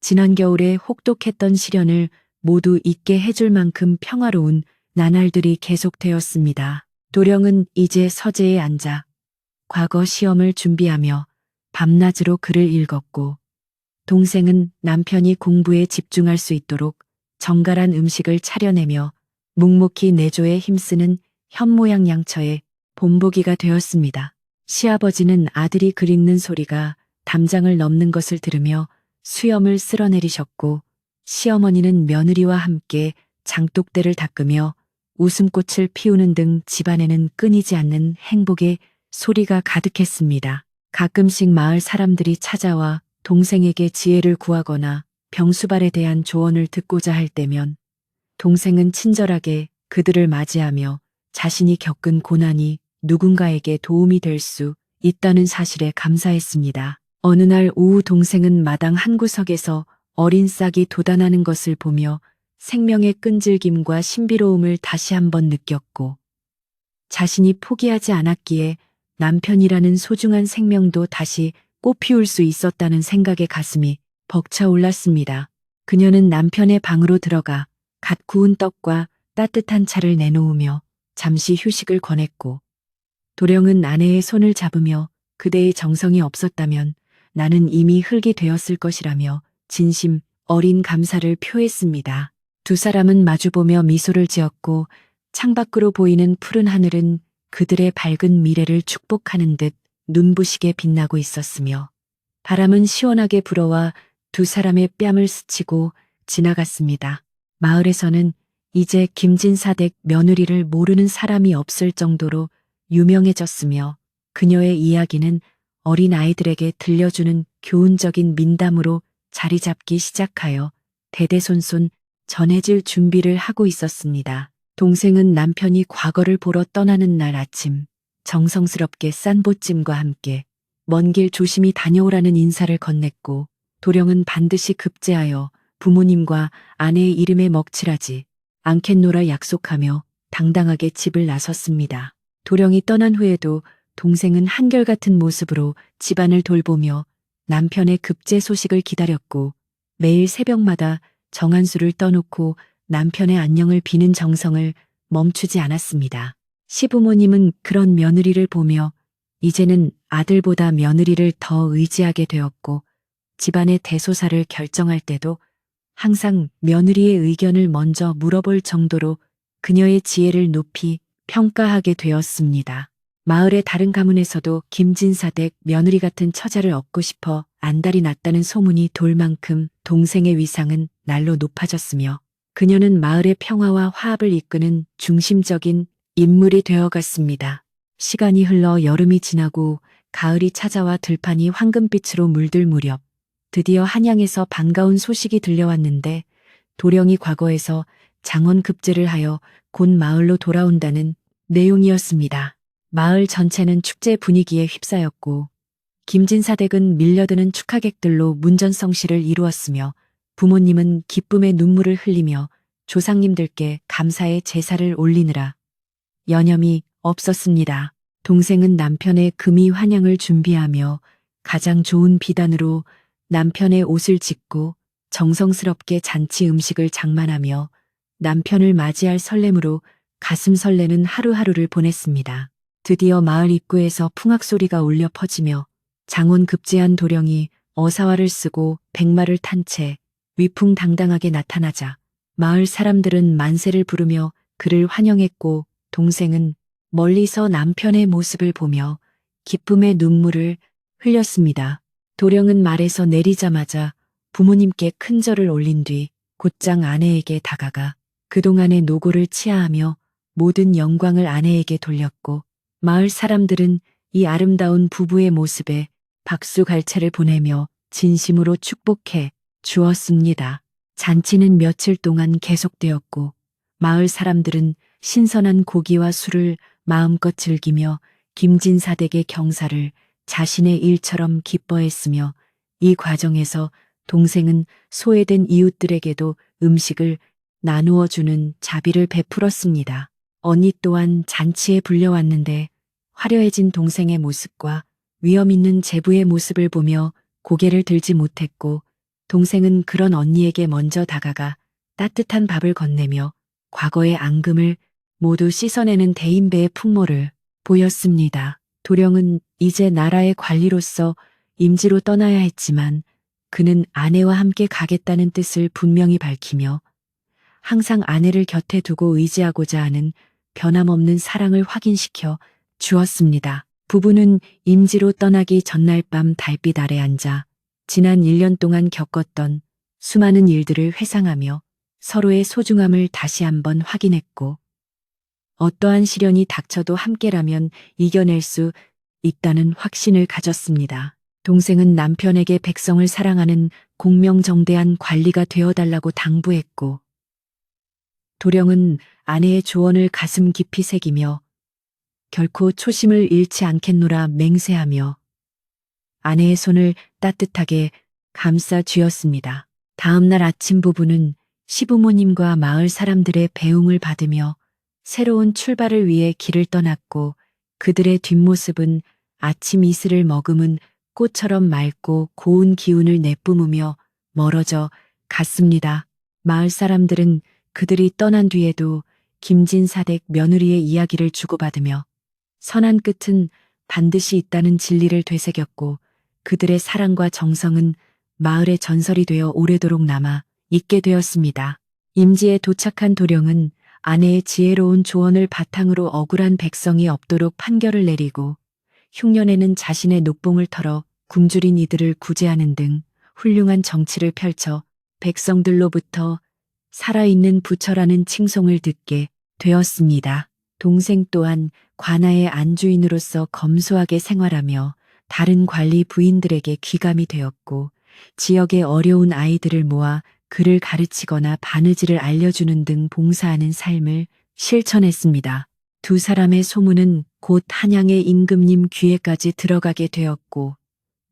지난 겨울에 혹독했던 시련을 모두 잊게 해줄 만큼 평화로운 나날들이 계속되었습니다. 도령은 이제 서재에 앉아 과거 시험을 준비하며 밤낮으로 글을 읽었고, 동생은 남편이 공부에 집중할 수 있도록 정갈한 음식을 차려내며 묵묵히 내조에 힘쓰는 현모양양처의 본보기가 되었습니다. 시아버지는 아들이 글 읽는 소리가 담장을 넘는 것을 들으며 수염을 쓸어내리셨고, 시어머니는 며느리와 함께 장독대를 닦으며 웃음꽃을 피우는 등 집안에는 끊이지 않는 행복의 소리가 가득했습니다. 가끔씩 마을 사람들이 찾아와 동생에게 지혜를 구하거나 병수발에 대한 조언을 듣고자 할 때면 동생은 친절하게 그들을 맞이하며 자신이 겪은 고난이 누군가에게 도움이 될 수 있다는 사실에 감사했습니다. 어느 날 오후 동생은 마당 한 구석에서 어린 싹이 돋아나는 것을 보며 생명의 끈질김과 신비로움을 다시 한번 느꼈고, 자신이 포기하지 않았기에 남편이라는 소중한 생명도 다시 꽃피울 수 있었다는 생각에 가슴이 벅차올랐습니다. 그녀는 남편의 방으로 들어가 갓 구운 떡과 따뜻한 차를 내놓으며 잠시 휴식을 권했고, 도령은 아내의 손을 잡으며 그대의 정성이 없었다면 나는 이미 흙이 되었을 것이라며 진심 어린 감사를 표했습니다. 두 사람은 마주보며 미소를 지었고, 창밖으로 보이는 푸른 하늘은 그들의 밝은 미래를 축복하는 듯 눈부시게 빛나고 있었으며, 바람은 시원하게 불어와 두 사람의 뺨을 스치고 지나갔습니다. 마을에서는 이제 김진사댁 며느리를 모르는 사람이 없을 정도로 유명해졌으며, 그녀의 이야기는 어린 아이들에게 들려주는 교훈적인 민담으로 자리 잡기 시작하여 대대손손 전해질 준비를 하고 있었습니다. 동생은 남편이 과거를 보러 떠나는 날 아침 정성스럽게 싼 보찜과 함께 먼 길 조심히 다녀오라는 인사를 건넸고, 도령은 반드시 급제하여 부모님과 아내의 이름에 먹칠하지 않겠노라 약속하며 당당하게 집을 나섰습니다. 도령이 떠난 후에도 동생은 한결같은 모습으로 집안을 돌보며 남편의 급제 소식을 기다렸고, 매일 새벽마다 정한수를 떠놓고 남편의 안녕을 비는 정성을 멈추지 않았습니다. 시부모님은 그런 며느리를 보며 이제는 아들보다 며느리를 더 의지하게 되었고, 집안의 대소사를 결정할 때도 항상 며느리의 의견을 먼저 물어볼 정도로 그녀의 지혜를 높이 평가하게 되었습니다. 마을의 다른 가문에서도 김진사댁 며느리 같은 처자를 얻고 싶어 안달이 났다는 소문이 돌 만큼 동생의 위상은 날로 높아졌으며, 그녀는 마을의 평화와 화합을 이끄는 중심적인 인물이 되어갔습니다. 시간이 흘러 여름이 지나고 가을이 찾아와 들판이 황금빛으로 물들 무렵, 드디어 한양에서 반가운 소식이 들려왔는데, 도령이 과거에서 장원급제를 하여 곧 마을로 돌아온다는 내용이었습니다. 마을 전체는 축제 분위기에 휩싸였고, 김진사댁은 밀려드는 축하객들로 문전성시를 이루었으며, 부모님은 기쁨의 눈물을 흘리며 조상님들께 감사의 제사를 올리느라 여념이 없었습니다. 동생은 남편의 금이 환양을 준비하며 가장 좋은 비단으로 남편의 옷을 짓고 정성스럽게 잔치 음식을 장만하며 남편을 맞이할 설렘으로 가슴 설레는 하루하루를 보냈습니다. 드디어 마을 입구에서 풍악 소리가 울려 퍼지며 장원급제한 도령이 어사화를 쓰고 백마를 탄 채 위풍당당하게 나타나자 마을 사람들은 만세를 부르며 그를 환영했고, 동생은 멀리서 남편의 모습을 보며 기쁨의 눈물을 흘렸습니다. 도령은 말에서 내리자마자 부모님께 큰 절을 올린 뒤 곧장 아내에게 다가가 그동안의 노고를 치하하며 모든 영광을 아내에게 돌렸고, 마을 사람들은 이 아름다운 부부의 모습에 박수갈채를 보내며 진심으로 축복해 주었습니다. 잔치는 며칠 동안 계속되었고, 마을 사람들은 신선한 고기와 술을 마음껏 즐기며 김진사댁의 경사를 자신의 일처럼 기뻐했으며, 이 과정에서 동생은 소외된 이웃들에게도 음식을 나누어 주는 자비를 베풀었습니다. 언니 또한 잔치에 불려왔는데 화려해진 동생의 모습과 위험 있는 제부의 모습을 보며 고개를 들지 못했고 동생은 그런 언니에게 먼저 다가가 따뜻한 밥을 건네며 과거의 앙금을 모두 씻어내는 대인배의 풍모를 보였습니다. 도령은 이제 나라의 관리로서 임지로 떠나야 했지만 그는 아내와 함께 가겠다는 뜻을 분명히 밝히며 항상 아내를 곁에 두고 의지하고자 하는 변함없는 사랑을 확인시켜 주었습니다. 부부는 임지로 떠나기 전날 밤 달빛 아래 앉아 지난 1년 동안 겪었던 수많은 일들을 회상하며 서로의 소중함을 다시 한번 확인했고 어떠한 시련이 닥쳐도 함께라면 이겨낼 수 있다는 확신을 가졌습니다. 동생은 남편에게 백성을 사랑하는 공명정대한 관리가 되어달라고 당부했고 도령은 아내의 조언을 가슴 깊이 새기며 결코 초심을 잃지 않겠노라 맹세하며 아내의 손을 따뜻하게 감싸 쥐었습니다. 다음 날 아침 부부는 시부모님과 마을 사람들의 배웅을 받으며 새로운 출발을 위해 길을 떠났고 그들의 뒷모습은 아침 이슬을 머금은 꽃처럼 맑고 고운 기운을 내뿜으며 멀어져 갔습니다. 마을 사람들은 그들이 떠난 뒤에도 김진사댁 며느리의 이야기를 주고받으며 선한 끝은 반드시 있다는 진리를 되새겼고 그들의 사랑과 정성은 마을의 전설이 되어 오래도록 남아 있게 되었습니다. 임지에 도착한 도령은 아내의 지혜로운 조언을 바탕으로 억울한 백성이 없도록 판결을 내리고 흉년에는 자신의 녹봉을 털어 굶주린 이들을 구제하는 등 훌륭한 정치를 펼쳐 백성들로부터 살아있는 부처라는 칭송을 듣게 되었습니다. 동생 또한 관아의 안주인으로서 검소하게 생활하며 다른 관리 부인들에게 귀감이 되었고 지역의 어려운 아이들을 모아 글을 가르치거나 바느질을 알려주는 등 봉사하는 삶을 실천했습니다. 두 사람의 소문은 곧 한양의 임금님 귀에까지 들어가게 되었고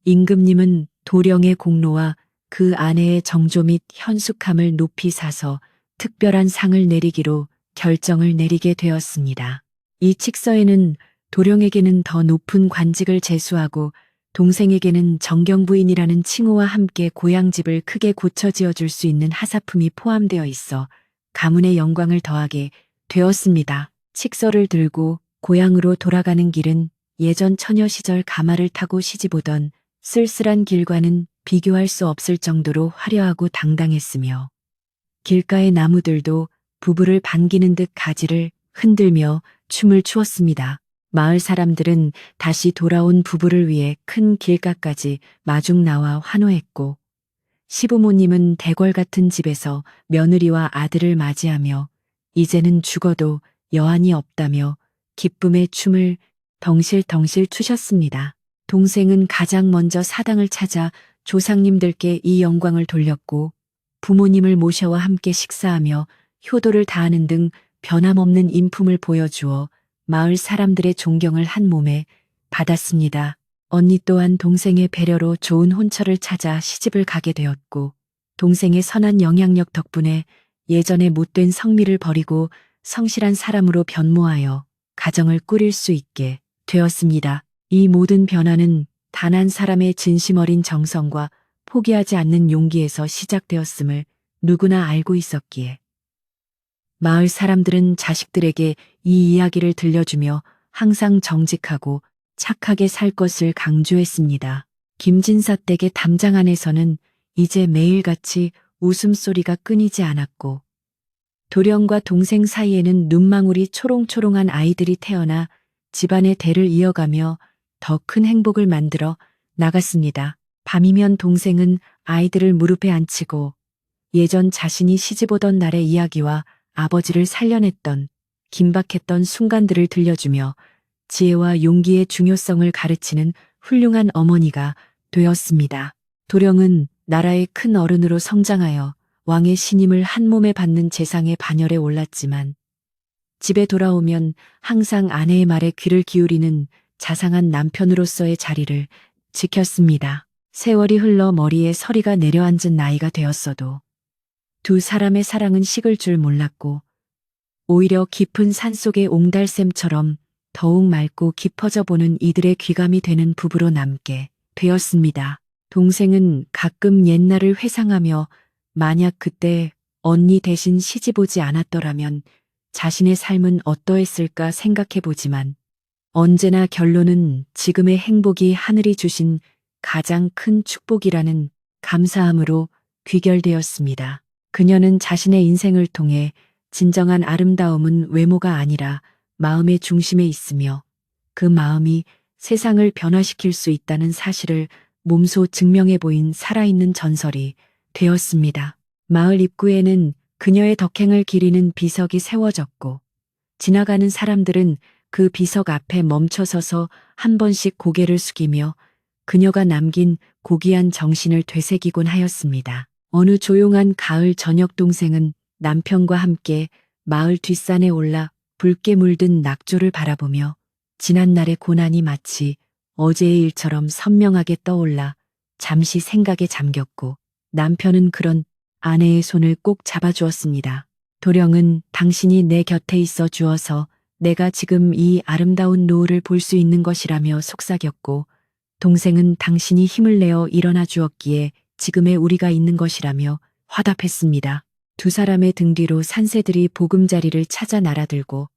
임금님은 도령의 공로와 그 아내의 정조 및 현숙함을 높이 사서 특별한 상을 내리기로 결정을 내리게 되었습니다. 이 칙서에는 도령에게는 더 높은 관직을 제수하고 동생에게는 정경부인이라는 칭호와 함께 고향집을 크게 고쳐 지어줄 수 있는 하사품이 포함되어 있어 가문의 영광을 더하게 되었습니다. 칙서를 들고 고향으로 돌아가는 길은 예전 처녀 시절 가마를 타고 시집오던 쓸쓸한 길과는 비교할 수 없을 정도로 화려하고 당당했으며 길가의 나무들도 부부를 반기는 듯 가지를 흔들며 춤을 추었습니다. 마을 사람들은 다시 돌아온 부부를 위해 큰 길가까지 마중 나와 환호했고 시부모님은 대궐 같은 집에서 며느리와 아들을 맞이하며 이제는 죽어도 여한이 없다며 기쁨의 춤을 덩실덩실 추셨습니다. 동생은 가장 먼저 사당을 찾아 조상님들께 이 영광을 돌렸고 부모님을 모셔와 함께 식사하며 효도를 다하는 등 변함없는 인품을 보여주어 마을 사람들의 존경을 한 몸에 받았습니다. 언니 또한 동생의 배려로 좋은 혼처를 찾아 시집을 가게 되었고 동생의 선한 영향력 덕분에 예전의 못된 성미를 버리고 성실한 사람으로 변모하여 가정을 꾸릴 수 있게 되었습니다. 이 모든 변화는 단 한 사람의 진심 어린 정성과 포기하지 않는 용기에서 시작되었음을 누구나 알고 있었기에 마을 사람들은 자식들에게 이 이야기를 들려주며 항상 정직하고 착하게 살 것을 강조했습니다. 김진사 댁의 담장 안에서는 이제 매일같이 웃음소리가 끊이지 않았고 도령과 동생 사이에는 눈망울이 초롱초롱한 아이들이 태어나 집안의 대를 이어가며 더 큰 행복을 만들어 나갔습니다. 밤이면 동생은 아이들을 무릎에 앉히고 예전 자신이 시집오던 날의 이야기와 아버지를 살려냈던 긴박했던 순간들을 들려주며 지혜와 용기의 중요성을 가르치는 훌륭한 어머니가 되었습니다. 도령은 나라의 큰 어른으로 성장하여 왕의 신임을 한 몸에 받는 재상의 반열에 올랐지만 집에 돌아오면 항상 아내의 말에 귀를 기울이는 자상한 남편으로서의 자리를 지켰습니다. 세월이 흘러 머리에 서리가 내려앉은 나이가 되었어도 두 사람의 사랑은 식을 줄 몰랐고 오히려 깊은 산속의 옹달샘처럼 더욱 맑고 깊어져 보는 이들의 귀감이 되는 부부로 남게 되었습니다. 동생은 가끔 옛날을 회상하며 만약 그때 언니 대신 시집 오지 않았더라면 자신의 삶은 어떠했을까 생각해 보지만 언제나 결론은 지금의 행복이 하늘이 주신 가장 큰 축복이라는 감사함으로 귀결되었습니다. 그녀는 자신의 인생을 통해 진정한 아름다움은 외모가 아니라 마음의 중심에 있으며 그 마음이 세상을 변화시킬 수 있다는 사실을 몸소 증명해 보인 살아있는 전설이 되었습니다. 마을 입구에는 그녀의 덕행을 기리는 비석이 세워졌고 지나가는 사람들은 그 비석 앞에 멈춰서서 한 번씩 고개를 숙이며 그녀가 남긴 고귀한 정신을 되새기곤 하였습니다. 어느 조용한 가을 저녁 동생은 남편과 함께 마을 뒷산에 올라 붉게 물든 낙조를 바라보며 지난날의 고난이 마치 어제의 일처럼 선명하게 떠올라 잠시 생각에 잠겼고 남편은 그런 아내의 손을 꼭 잡아주었습니다. 도령은 당신이 내 곁에 있어 주어서 내가 지금 이 아름다운 노을을 볼 수 있는 것이라며 속삭였고 동생은 당신이 힘을 내어 일어나 주었기에 지금의 우리가 있는 것이라며 화답했습니다. 두 사람의 등 뒤로 산새들이 보금자리를 찾아 날아들고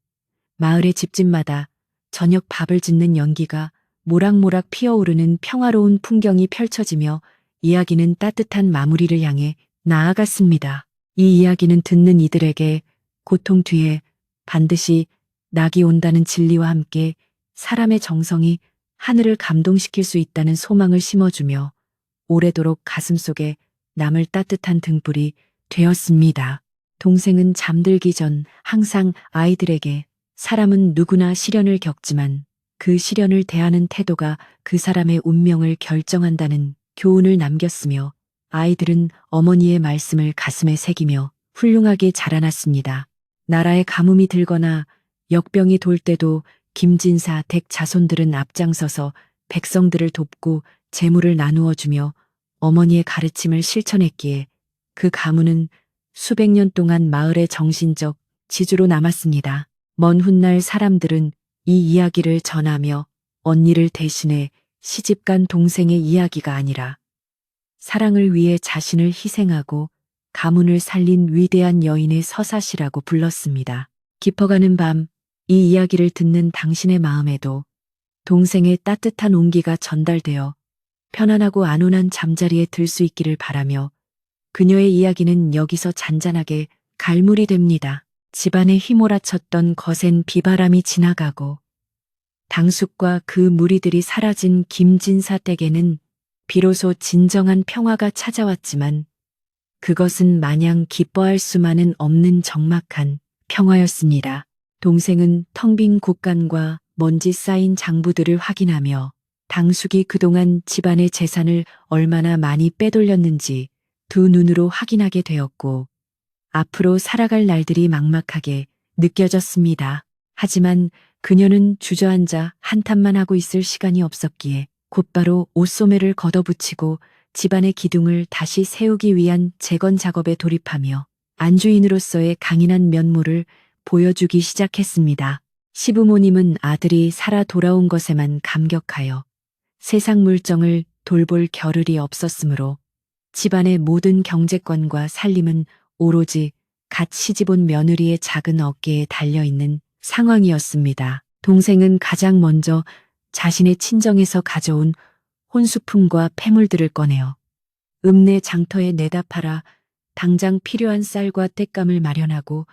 마을의 집집마다 저녁 밥을 짓는 연기가 모락모락 피어오르는 평화로운 풍경이 펼쳐지며 이야기는 따뜻한 마무리를 향해 나아갔습니다. 이 이야기는 듣는 이들에게 고통 뒤에 반드시 낙이 온다는 진리와 함께 사람의 정성이 하늘을 감동시킬 수 있다는 소망을 심어주며 오래도록 가슴속에 남을 따뜻한 등불이 되었습니다. 동생은 잠들기 전 항상 아이들에게 사람은 누구나 시련을 겪지만 그 시련을 대하는 태도가 그 사람의 운명을 결정한다는 교훈을 남겼으며 아이들은 어머니의 말씀을 가슴에 새기며 훌륭하게 자라났습니다. 나라에 가뭄이 들거나 역병이 돌 때도 김진사 댁 자손들은 앞장서서 백성들을 돕고 재물을 나누어 주며 어머니의 가르침을 실천했기에 그 가문은 수백 년 동안 마을의 정신적 지주로 남았습니다. 먼 훗날 사람들은 이 이야기를 전하며 언니를 대신해 시집간 동생의 이야기가 아니라 사랑을 위해 자신을 희생하고 가문을 살린 위대한 여인의 서사시라고 불렀습니다. 깊어가는 밤, 이 이야기를 듣는 당신의 마음에도 동생의 따뜻한 온기가 전달되어 편안하고 안온한 잠자리에 들 수 있기를 바라며 그녀의 이야기는 여기서 잔잔하게 갈무리 됩니다. 집안에 휘몰아쳤던 거센 비바람이 지나가고 당숙과 그 무리들이 사라진 김진사 댁에는 비로소 진정한 평화가 찾아왔지만 그것은 마냥 기뻐할 수만은 없는 적막한 평화였습니다. 동생은 텅 빈 곳간과 먼지 쌓인 장부들을 확인하며 당숙이 그동안 집안의 재산을 얼마나 많이 빼돌렸는지 두 눈으로 확인하게 되었고 앞으로 살아갈 날들이 막막하게 느껴졌습니다. 하지만 그녀는 주저앉아 한탄만 하고 있을 시간이 없었기에 곧바로 옷소매를 걷어붙이고 집안의 기둥을 다시 세우기 위한 재건 작업에 돌입하며 안주인으로서의 강인한 면모를 보여주기 시작했습니다. 시부모님은 아들이 살아 돌아온 것에만 감격하여 세상 물정을 돌볼 겨를이 없었으므로 집안의 모든 경제권과 살림은 오로지 갓 시집온 며느리의 작은 어깨에 달려있는 상황이었습니다. 동생은 가장 먼저 자신의 친정에서 가져온 혼수품과 폐물들을 꺼내어 읍내 장터에 내다 팔아 당장 필요한 쌀과 땔감을 마련하고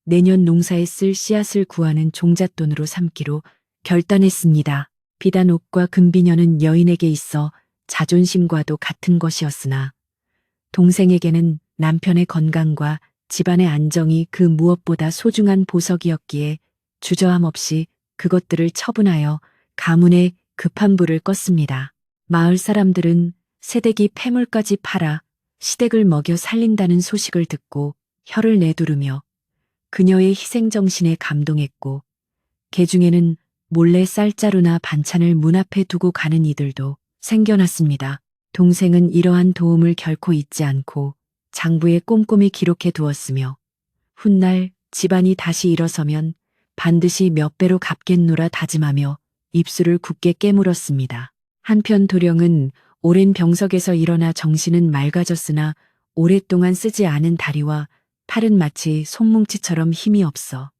내년 농사에 쓸 씨앗을 구하는 종잣돈으로 삼기로 결단했습니다. 비단 옷과 금비녀는 여인에게 있어 자존심과도 같은 것이었으나 동생에게는 남편의 건강과 집안의 안정이 그 무엇보다 소중한 보석이었기에 주저함 없이 그것들을 처분하여 가문의 급한 불을 껐습니다. 마을 사람들은 새댁이 폐물까지 팔아 시댁을 먹여 살린다는 소식을 듣고 혀를 내두르며 그녀의 희생정신에 감동했고 개중에는 몰래 쌀자루나 반찬을 문 앞에 두고 가는 이들도 생겨났습니다. 동생은 이러한 도움을 결코 잊지 않고 장부에 꼼꼼히 기록해 두었으며 훗날 집안이 다시 일어서면 반드시 몇 배로 갚겠노라 다짐하며 입술을 굳게 깨물었습니다. 한편 도령은 오랜 병석에서 일어나 정신은 맑아졌으나 오랫동안 쓰지 않은 다리와 팔은 마치 손뭉치처럼 힘이 없어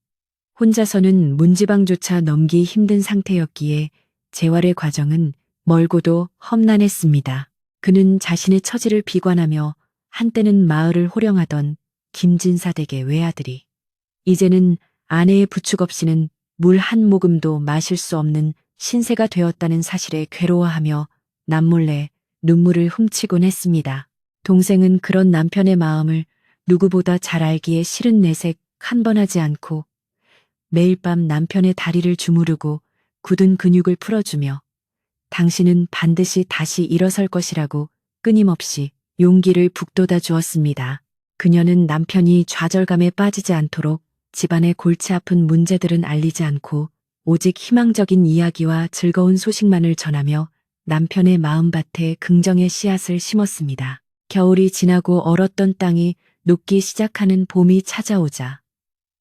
혼자서는 문지방조차 넘기 힘든 상태였기에 재활의 과정은 멀고도 험난했습니다. 그는 자신의 처지를 비관하며 한때는 마을을 호령하던 김진사 댁의 외아들이 이제는 아내의 부축 없이는 물 한 모금도 마실 수 없는 신세가 되었다는 사실에 괴로워하며 남몰래 눈물을 훔치곤 했습니다. 동생은 그런 남편의 마음을 누구보다 잘 알기에 싫은 내색 한 번 하지 않고 매일 밤 남편의 다리를 주무르고 굳은 근육을 풀어주며 당신은 반드시 다시 일어설 것이라고 끊임없이 용기를 북돋아 주었습니다. 그녀는 남편이 좌절감에 빠지지 않도록 집안의 골치 아픈 문제들은 알리지 않고 오직 희망적인 이야기와 즐거운 소식만을 전하며 남편의 마음밭에 긍정의 씨앗을 심었습니다. 겨울이 지나고 얼었던 땅이 녹기 시작하는 봄이 찾아오자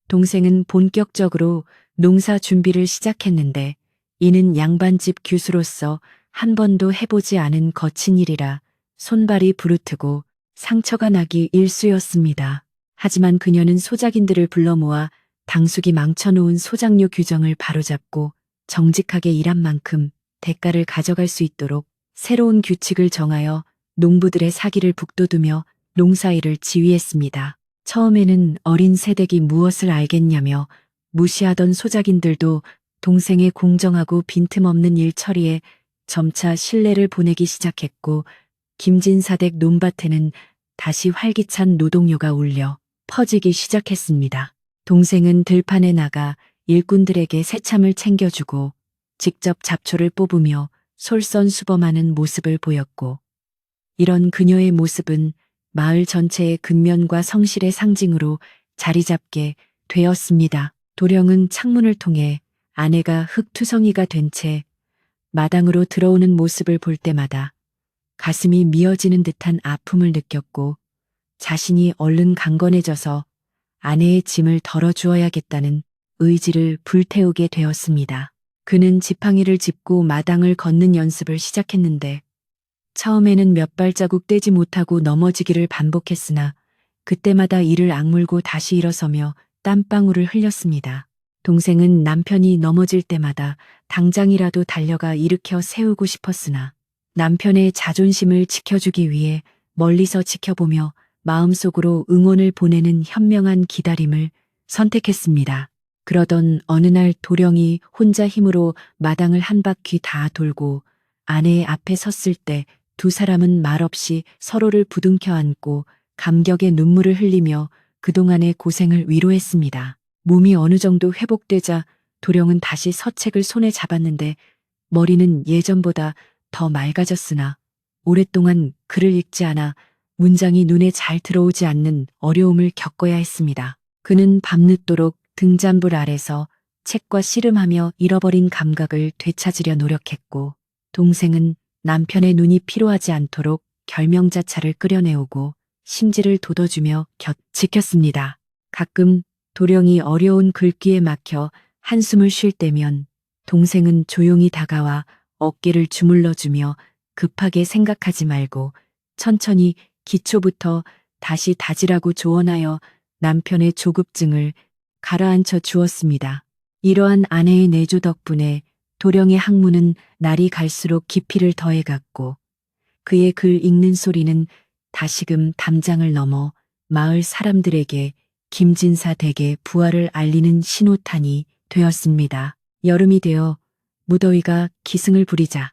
동생은 본격적으로 농사 준비를 시작했는데 이는 양반집 규수로서 한 번도 해보지 않은 거친 일이라 손발이 부르트고 상처가 나기 일쑤였습니다. 하지만 그녀는 소작인들을 불러 모아 당숙이 망쳐놓은 소작료 규정을 바로잡고 정직하게 일한 만큼 대가를 가져갈 수 있도록 새로운 규칙을 정하여 농부들의 사기를 북돋우며 농사일을 지휘했습니다. 처음에는 어린 새댁이 무엇을 알겠냐며 무시하던 소작인들도 동생의 공정하고 빈틈없는 일 처리에 점차 신뢰를 보내기 시작했고 김진사댁 논밭에는 다시 활기찬 노동요가 울려 퍼지기 시작했습니다. 동생은 들판에 나가 일꾼들에게 새참을 챙겨주고 직접 잡초를 뽑으며 솔선수범하는 모습을 보였고 이런 그녀의 모습은 마을 전체의 근면과 성실의 상징으로 자리 잡게 되었습니다. 도령은 창문을 통해 아내가 흙투성이가 된 채 마당으로 들어오는 모습을 볼 때마다 가슴이 미어지는 듯한 아픔을 느꼈고 자신이 얼른 강건해져서 아내의 짐을 덜어주어야겠다는 의지를 불태우게 되었습니다. 그는 지팡이를 짚고 마당을 걷는 연습을 시작했는데 처음에는 몇 발자국 떼지 못하고 넘어지기를 반복했으나 그때마다 이를 악물고 다시 일어서며 땀방울을 흘렸습니다. 동생은 남편이 넘어질 때마다 당장이라도 달려가 일으켜 세우고 싶었으나 남편의 자존심을 지켜주기 위해 멀리서 지켜보며 마음속으로 응원을 보내는 현명한 기다림을 선택했습니다. 그러던 어느 날 도령이 혼자 힘으로 마당을 한 바퀴 다 돌고 아내의 앞에 섰을 때 두 사람은 말없이 서로를 부둥켜 안고 감격의 눈물을 흘리며 그동안의 고생을 위로했습니다. 몸이 어느 정도 회복되자 도령은 다시 서책을 손에 잡았는데 머리는 예전보다 더 맑아졌으나 오랫동안 글을 읽지 않아 문장이 눈에 잘 들어오지 않는 어려움을 겪어야 했습니다. 그는 밤늦도록 등잔불 아래서 책과 씨름하며 잃어버린 감각을 되찾으려 노력했고 동생은 남편의 눈이 피로하지 않도록 결명자차를 끓여내오고 심지를 돋워주며 지켰습니다. 가끔 도령이 어려운 글귀에 막혀 한숨을 쉴 때면 동생은 조용히 다가와 어깨를 주물러주며 급하게 생각하지 말고 천천히 기초부터 다시 다지라고 조언하여 남편의 조급증을 가라앉혀 주었습니다. 이러한 아내의 내조 덕분에 도령의 학문은 날이 갈수록 깊이를 더해갔고 그의 글 읽는 소리는 다시금 담장을 넘어 마을 사람들에게 김진사 댁의 부활을 알리는 신호탄이 되었습니다. 여름이 되어 무더위가 기승을 부리자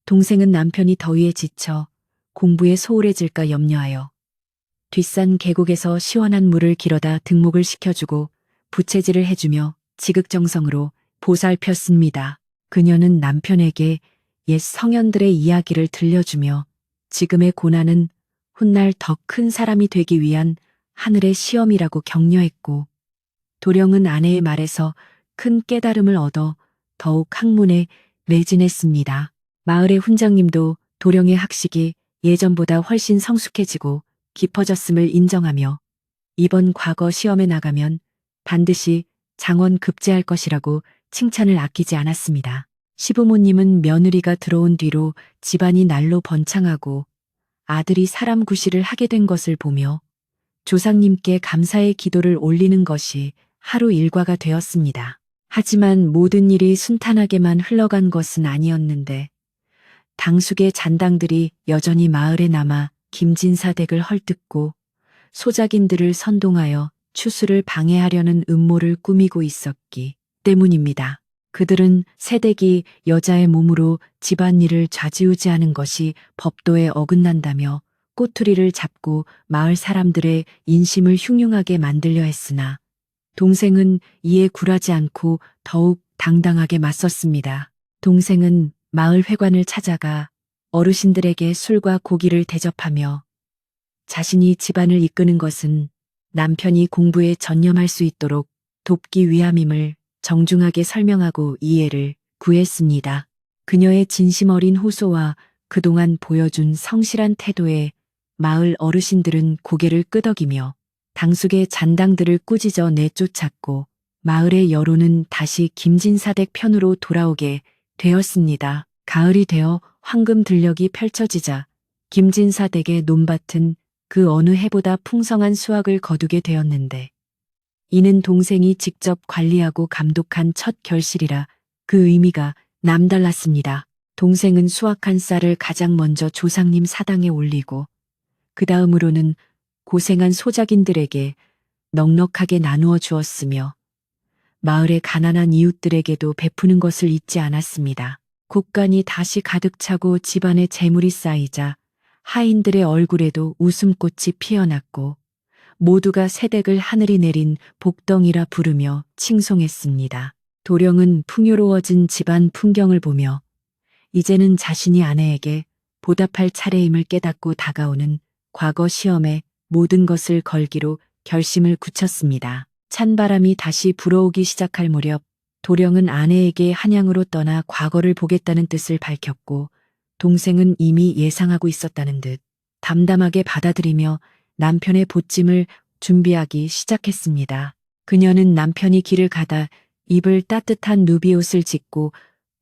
동생은 남편이 더위에 지쳐 공부에 소홀해질까 염려하여 뒷산 계곡에서 시원한 물을 길어다 등목을 식혀주고 부채질을 해주며 지극정성으로 보살폈습니다. 그녀는 남편에게 옛 성현들의 이야기를 들려주며 지금의 고난은 훗날 더 큰 사람이 되기 위한 하늘의 시험이라고 격려했고 도령은 아내의 말에서 큰 깨달음을 얻어 더욱 학문에 매진했습니다. 마을의 훈장님도 도령의 학식이 예전보다 훨씬 성숙해지고 깊어졌음을 인정하며 이번 과거 시험에 나가면 반드시 장원 급제할 것이라고 칭찬을 아끼지 않았습니다. 시부모님은 며느리가 들어온 뒤로 집안이 날로 번창하고 아들이 사람 구실을 하게 된 것을 보며 조상님께 감사의 기도를 올리는 것이 하루 일과가 되었습니다. 하지만 모든 일이 순탄하게만 흘러간 것은 아니었는데 당숙의 잔당들이 여전히 마을에 남아 김진사 댁을 헐뜯고 소작인들을 선동하여 추수를 방해하려는 음모를 꾸미고 있었기 때문입니다. 그들은 새댁이 여자의 몸으로 집안일을 좌지우지하는 것이 법도에 어긋난다며 꼬투리를 잡고 마을 사람들의 인심을 흉흉하게 만들려 했으나 동생은 이에 굴하지 않고 더욱 당당하게 맞섰습니다. 동생은 마을 회관을 찾아가 어르신들에게 술과 고기를 대접하며 자신이 집안을 이끄는 것은 남편이 공부에 전념할 수 있도록 돕기 위함임을 정중하게 설명하고 이해를 구했습니다. 그녀의 진심 어린 호소와 그동안 보여준 성실한 태도에 마을 어르신들은 고개를 끄덕이며 당숙의 잔당들을 꾸짖어 내쫓았고 마을의 여론은 다시 김진사댁 편으로 돌아오게 되었습니다. 가을이 되어 황금 들녘이 펼쳐지자 김진사댁의 논밭은 그 어느 해보다 풍성한 수확을 거두게 되었는데 이는 동생이 직접 관리하고 감독한 첫 결실이라 그 의미가 남달랐습니다. 동생은 수확한 쌀을 가장 먼저 조상님 사당에 올리고 그 다음으로는 고생한 소작인들에게 넉넉하게 나누어 주었으며 마을의 가난한 이웃들에게도 베푸는 것을 잊지 않았습니다. 곳간이 다시 가득 차고 집안에 재물이 쌓이자 하인들의 얼굴에도 웃음꽃이 피어났고 모두가 새댁을 하늘이 내린 복덩이라 부르며 칭송했습니다. 도령은 풍요로워진 집안 풍경을 보며 이제는 자신이 아내에게 보답할 차례임을 깨닫고 다가오는 과거 시험에 모든 것을 걸기로 결심을 굳혔습니다. 찬바람이 다시 불어오기 시작할 무렵 도령은 아내에게 한양으로 떠나 과거를 보겠다는 뜻을 밝혔고 동생은 이미 예상하고 있었다는 듯 담담하게 받아들이며 남편의 보찜을 준비하기 시작했습니다. 그녀는 남편이 길을 가다 입을 따뜻한 누비옷을 짓고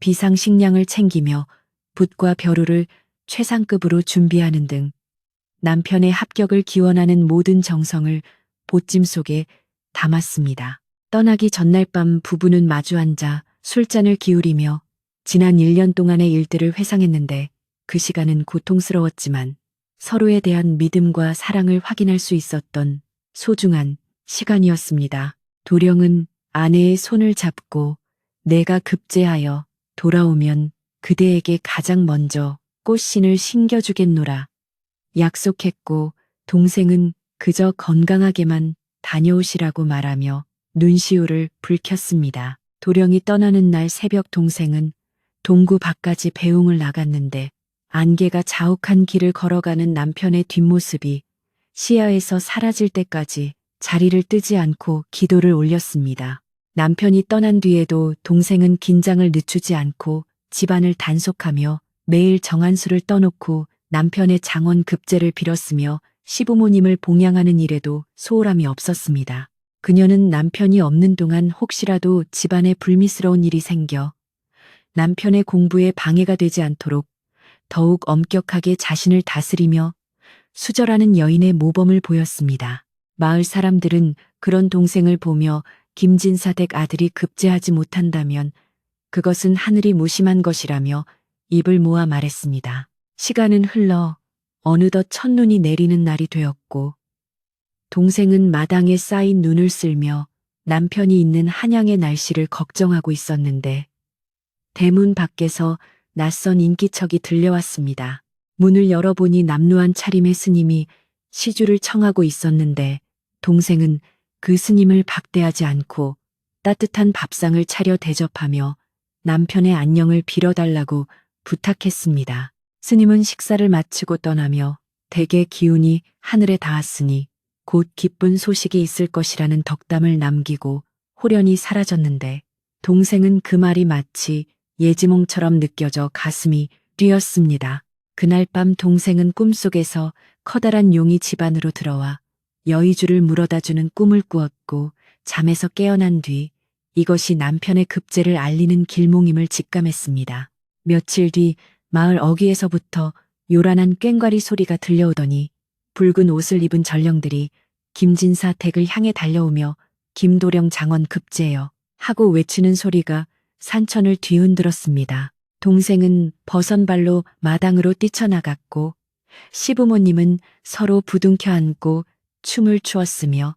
비상식량을 챙기며 붓과 벼루를 최상급으로 준비하는 등 남편의 합격을 기원하는 모든 정성을 보찜 속에 담았습니다. 떠나기 전날 밤 부부는 마주 앉아 술잔을 기울이며 지난 1년 동안의 일들을 회상했는데 그 시간은 고통스러웠지만 서로에 대한 믿음과 사랑을 확인할 수 있었던 소중한 시간이었습니다. 도령은 아내의 손을 잡고 내가 급제하여 돌아오면 그대에게 가장 먼저 꽃신을 신겨주겠노라 약속했고 동생은 그저 건강하게만 다녀오시라고 말하며 눈시울을 붉혔습니다. 도령이 떠나는 날 새벽 동생은 동구 밖까지 배웅을 나갔는데 안개가 자욱한 길을 걸어가는 남편의 뒷모습이 시야에서 사라질 때까지 자리를 뜨지 않고 기도를 올렸습니다. 남편이 떠난 뒤에도 동생은 긴장을 늦추지 않고 집안을 단속하며 매일 정한수를 떠놓고 남편의 장원 급제를 빌었으며 시부모님을 봉양하는 일에도 소홀함이 없었습니다. 그녀는 남편이 없는 동안 혹시라도 집안에 불미스러운 일이 생겨 남편의 공부에 방해가 되지 않도록 더욱 엄격하게 자신을 다스리며 수절하는 여인의 모범을 보였습니다. 마을 사람들은 그런 동생을 보며 김진사댁 아들이 급제하지 못한다면 그것은 하늘이 무심한 것이라며 입을 모아 말했습니다. 시간은 흘러 어느덧 첫눈이 내리는 날이 되었고 동생은 마당에 쌓인 눈을 쓸며 남편이 있는 한양의 날씨를 걱정하고 있었는데 대문 밖에서 낯선 인기척이 들려왔습니다. 문을 열어보니 남루한 차림의 스님이 시주를 청하고 있었는데 동생은 그 스님을 박대하지 않고 따뜻한 밥상을 차려 대접하며 남편의 안녕을 빌어달라고 부탁했습니다. 스님은 식사를 마치고 떠나며 댁의 기운이 하늘에 닿았으니 곧 기쁜 소식이 있을 것이라는 덕담을 남기고 호련히 사라졌는데 동생은 그 말이 마치 예지몽처럼 느껴져 가슴이 뛰었습니다. 그날 밤 동생은 꿈속에서 커다란 용이 집안으로 들어와 여의주를 물어다주는 꿈을 꾸었고 잠에서 깨어난 뒤 이것이 남편의 급제를 알리는 길몽임을 직감했습니다. 며칠 뒤 마을 어귀에서부터 요란한 꽹과리 소리가 들려오더니 붉은 옷을 입은 전령들이 김진사 댁을 향해 달려오며 김도령 장원 급제여 하고 외치는 소리가 산천을 뒤흔들었습니다. 동생은 버선발로 마당으로 뛰쳐나갔고 시부모님은 서로 부둥켜 안고 춤을 추었으며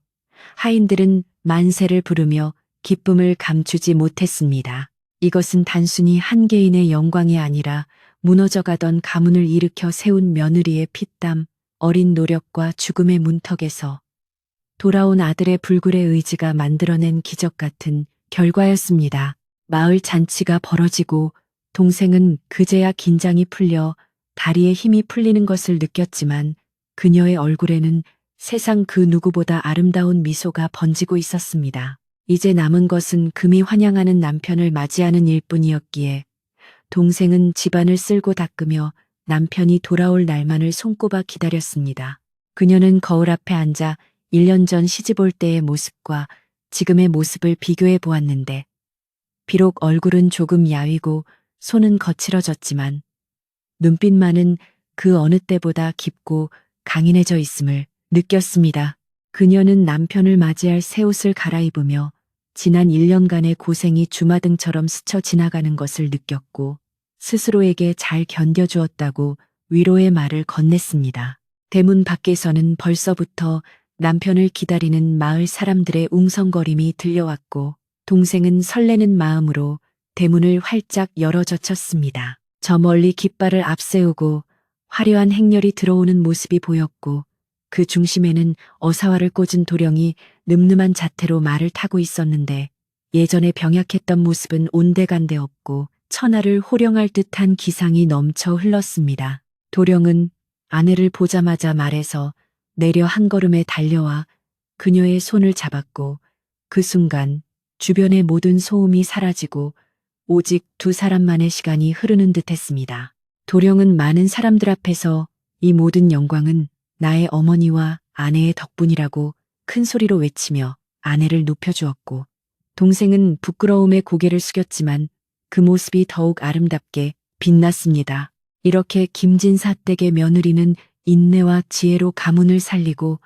하인들은 만세를 부르며 기쁨을 감추지 못했습니다. 이것은 단순히 한 개인의 영광이 아니라 무너져가던 가문을 일으켜 세운 며느리의 피땀, 어린 노력과 죽음의 문턱에서 돌아온 아들의 불굴의 의지가 만들어낸 기적 같은 결과였습니다. 마을 잔치가 벌어지고 동생은 그제야 긴장이 풀려 다리에 힘이 풀리는 것을 느꼈지만 그녀의 얼굴에는 세상 그 누구보다 아름다운 미소가 번지고 있었습니다. 이제 남은 것은 금이 환영하는 남편을 맞이하는 일뿐이었기에 동생은 집안을 쓸고 닦으며 남편이 돌아올 날만을 손꼽아 기다렸습니다. 그녀는 거울 앞에 앉아 1년 전 시집 올 때의 모습과 지금의 모습을 비교해 보았는데 비록 얼굴은 조금 야위고 손은 거칠어졌지만 눈빛만은 그 어느 때보다 깊고 강인해져 있음을 느꼈습니다. 그녀는 남편을 맞이할 새 옷을 갈아입으며 지난 1년간의 고생이 주마등처럼 스쳐 지나가는 것을 느꼈고 스스로에게 잘 견뎌주었다고 위로의 말을 건넸습니다. 대문 밖에서는 벌써부터 남편을 기다리는 마을 사람들의 웅성거림이 들려왔고 동생은 설레는 마음으로 대문을 활짝 열어 젖혔습니다. 저 멀리 깃발을 앞세우고 화려한 행렬이 들어오는 모습이 보였고 그 중심에는 어사화를 꽂은 도령이 늠름한 자태로 말을 타고 있었는데 예전에 병약했던 모습은 온데간데 없고 천하를 호령할 듯한 기상이 넘쳐 흘렀습니다. 도령은 아내를 보자마자 말에서 내려 한 걸음에 달려와 그녀의 손을 잡았고 그 순간 주변의 모든 소음이 사라지고 오직 두 사람만의 시간이 흐르는 듯했습니다. 도령은 많은 사람들 앞에서 이 모든 영광은 나의 어머니와 아내의 덕분이라고 큰 소리로 외치며 아내를 높여주었고 동생은 부끄러움에 고개를 숙였지만 그 모습이 더욱 아름답게 빛났습니다. 이렇게 김진사 댁의 며느리는 인내와 지혜로 가문을 살리고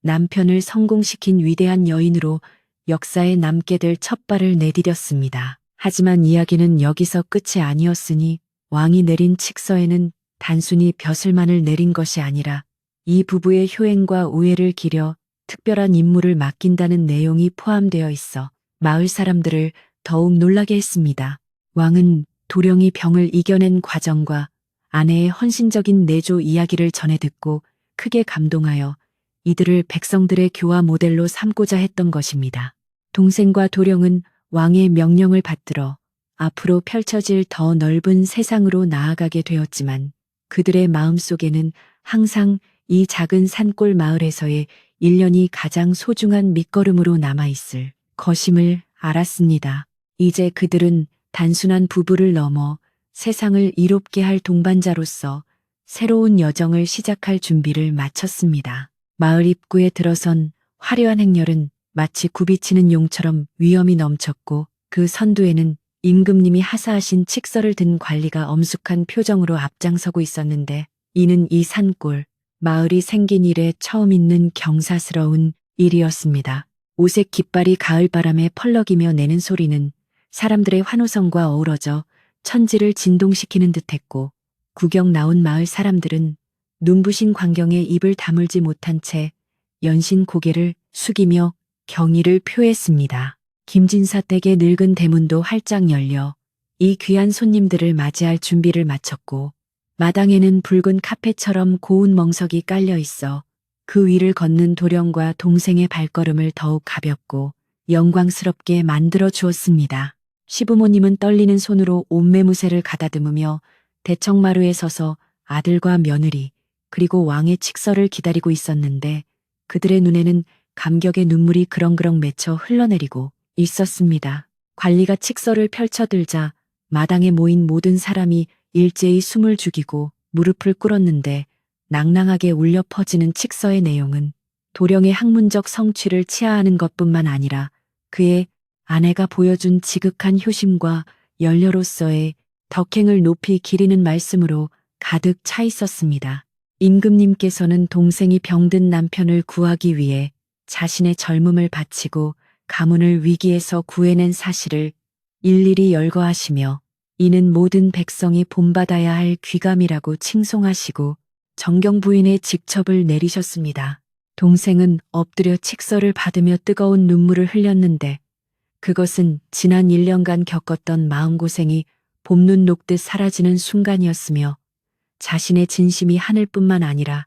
남편을 성공시킨 위대한 여인으로 역사에 남게 될 첫발을 내디뎠습니다. 하지만 이야기는 여기서 끝이 아니었으니 왕이 내린 칙서에는 단순히 벼슬만을 내린 것이 아니라 이 부부의 효행과 우애를 기려 특별한 임무를 맡긴다는 내용이 포함되어 있어 마을 사람들을 더욱 놀라게 했습니다. 왕은 도령이 병을 이겨낸 과정과 아내의 헌신적인 내조 이야기를 전해 듣고 크게 감동하여 이들을 백성들의 교화 모델로 삼고자 했던 것입니다. 동생과 도령은 왕의 명령을 받들어 앞으로 펼쳐질 더 넓은 세상으로 나아가게 되었지만 그들의 마음속에는 항상 이 작은 산골 마을에서의 1년이 가장 소중한 밑거름으로 남아있을 것임을 알았습니다. 이제 그들은 단순한 부부를 넘어 세상을 이롭게 할 동반자로서 새로운 여정을 시작할 준비를 마쳤습니다. 마을 입구에 들어선 화려한 행렬은 마치 굽이치는 용처럼 위엄이 넘쳤고 그 선두에는 임금님이 하사하신 칙서를 든 관리가 엄숙한 표정으로 앞장서고 있었는데 이는 이 산골, 마을이 생긴 이래 처음 있는 경사스러운 일이었습니다. 오색 깃발이 가을바람에 펄럭이며 내는 소리는 사람들의 환호성과 어우러져 천지를 진동시키는 듯했고 구경 나온 마을 사람들은 눈부신 광경에 입을 다물지 못한 채 연신 고개를 숙이며 경의를 표했습니다. 김진사 댁의 늙은 대문도 활짝 열려 이 귀한 손님들을 맞이할 준비를 마쳤고 마당에는 붉은 카펫처럼 고운 멍석이 깔려 있어 그 위를 걷는 도령과 동생의 발걸음을 더욱 가볍고 영광스럽게 만들어 주었습니다. 시부모님은 떨리는 손으로 옷매무새를 가다듬으며 대청마루에 서서 아들과 며느리 그리고 왕의 칙서를 기다리고 있었는데 그들의 눈에는 감격의 눈물이 그렁그렁 맺혀 흘러내리고 있었습니다. 관리가 칙서를 펼쳐들자 마당에 모인 모든 사람이 일제히 숨을 죽이고 무릎을 꿇었는데 낭낭하게 울려 퍼지는 칙서의 내용은 도령의 학문적 성취를 치하하는 것뿐만 아니라 그의 아내가 보여준 지극한 효심과 연려로서의 덕행을 높이 기리는 말씀으로 가득 차 있었습니다. 임금님께서는 동생이 병든 남편을 구하기 위해 자신의 젊음을 바치고 가문을 위기에서 구해낸 사실을 일일이 열거하시며 이는 모든 백성이 본받아야 할 귀감이라고 칭송하시고 정경 부인의 직첩을 내리셨습니다. 동생은 엎드려 칙서를 받으며 뜨거운 눈물을 흘렸는데 그것은 지난 1년간 겪었던 마음고생이 봄눈 녹듯 사라지는 순간이었으며 자신의 진심이 하늘뿐만 아니라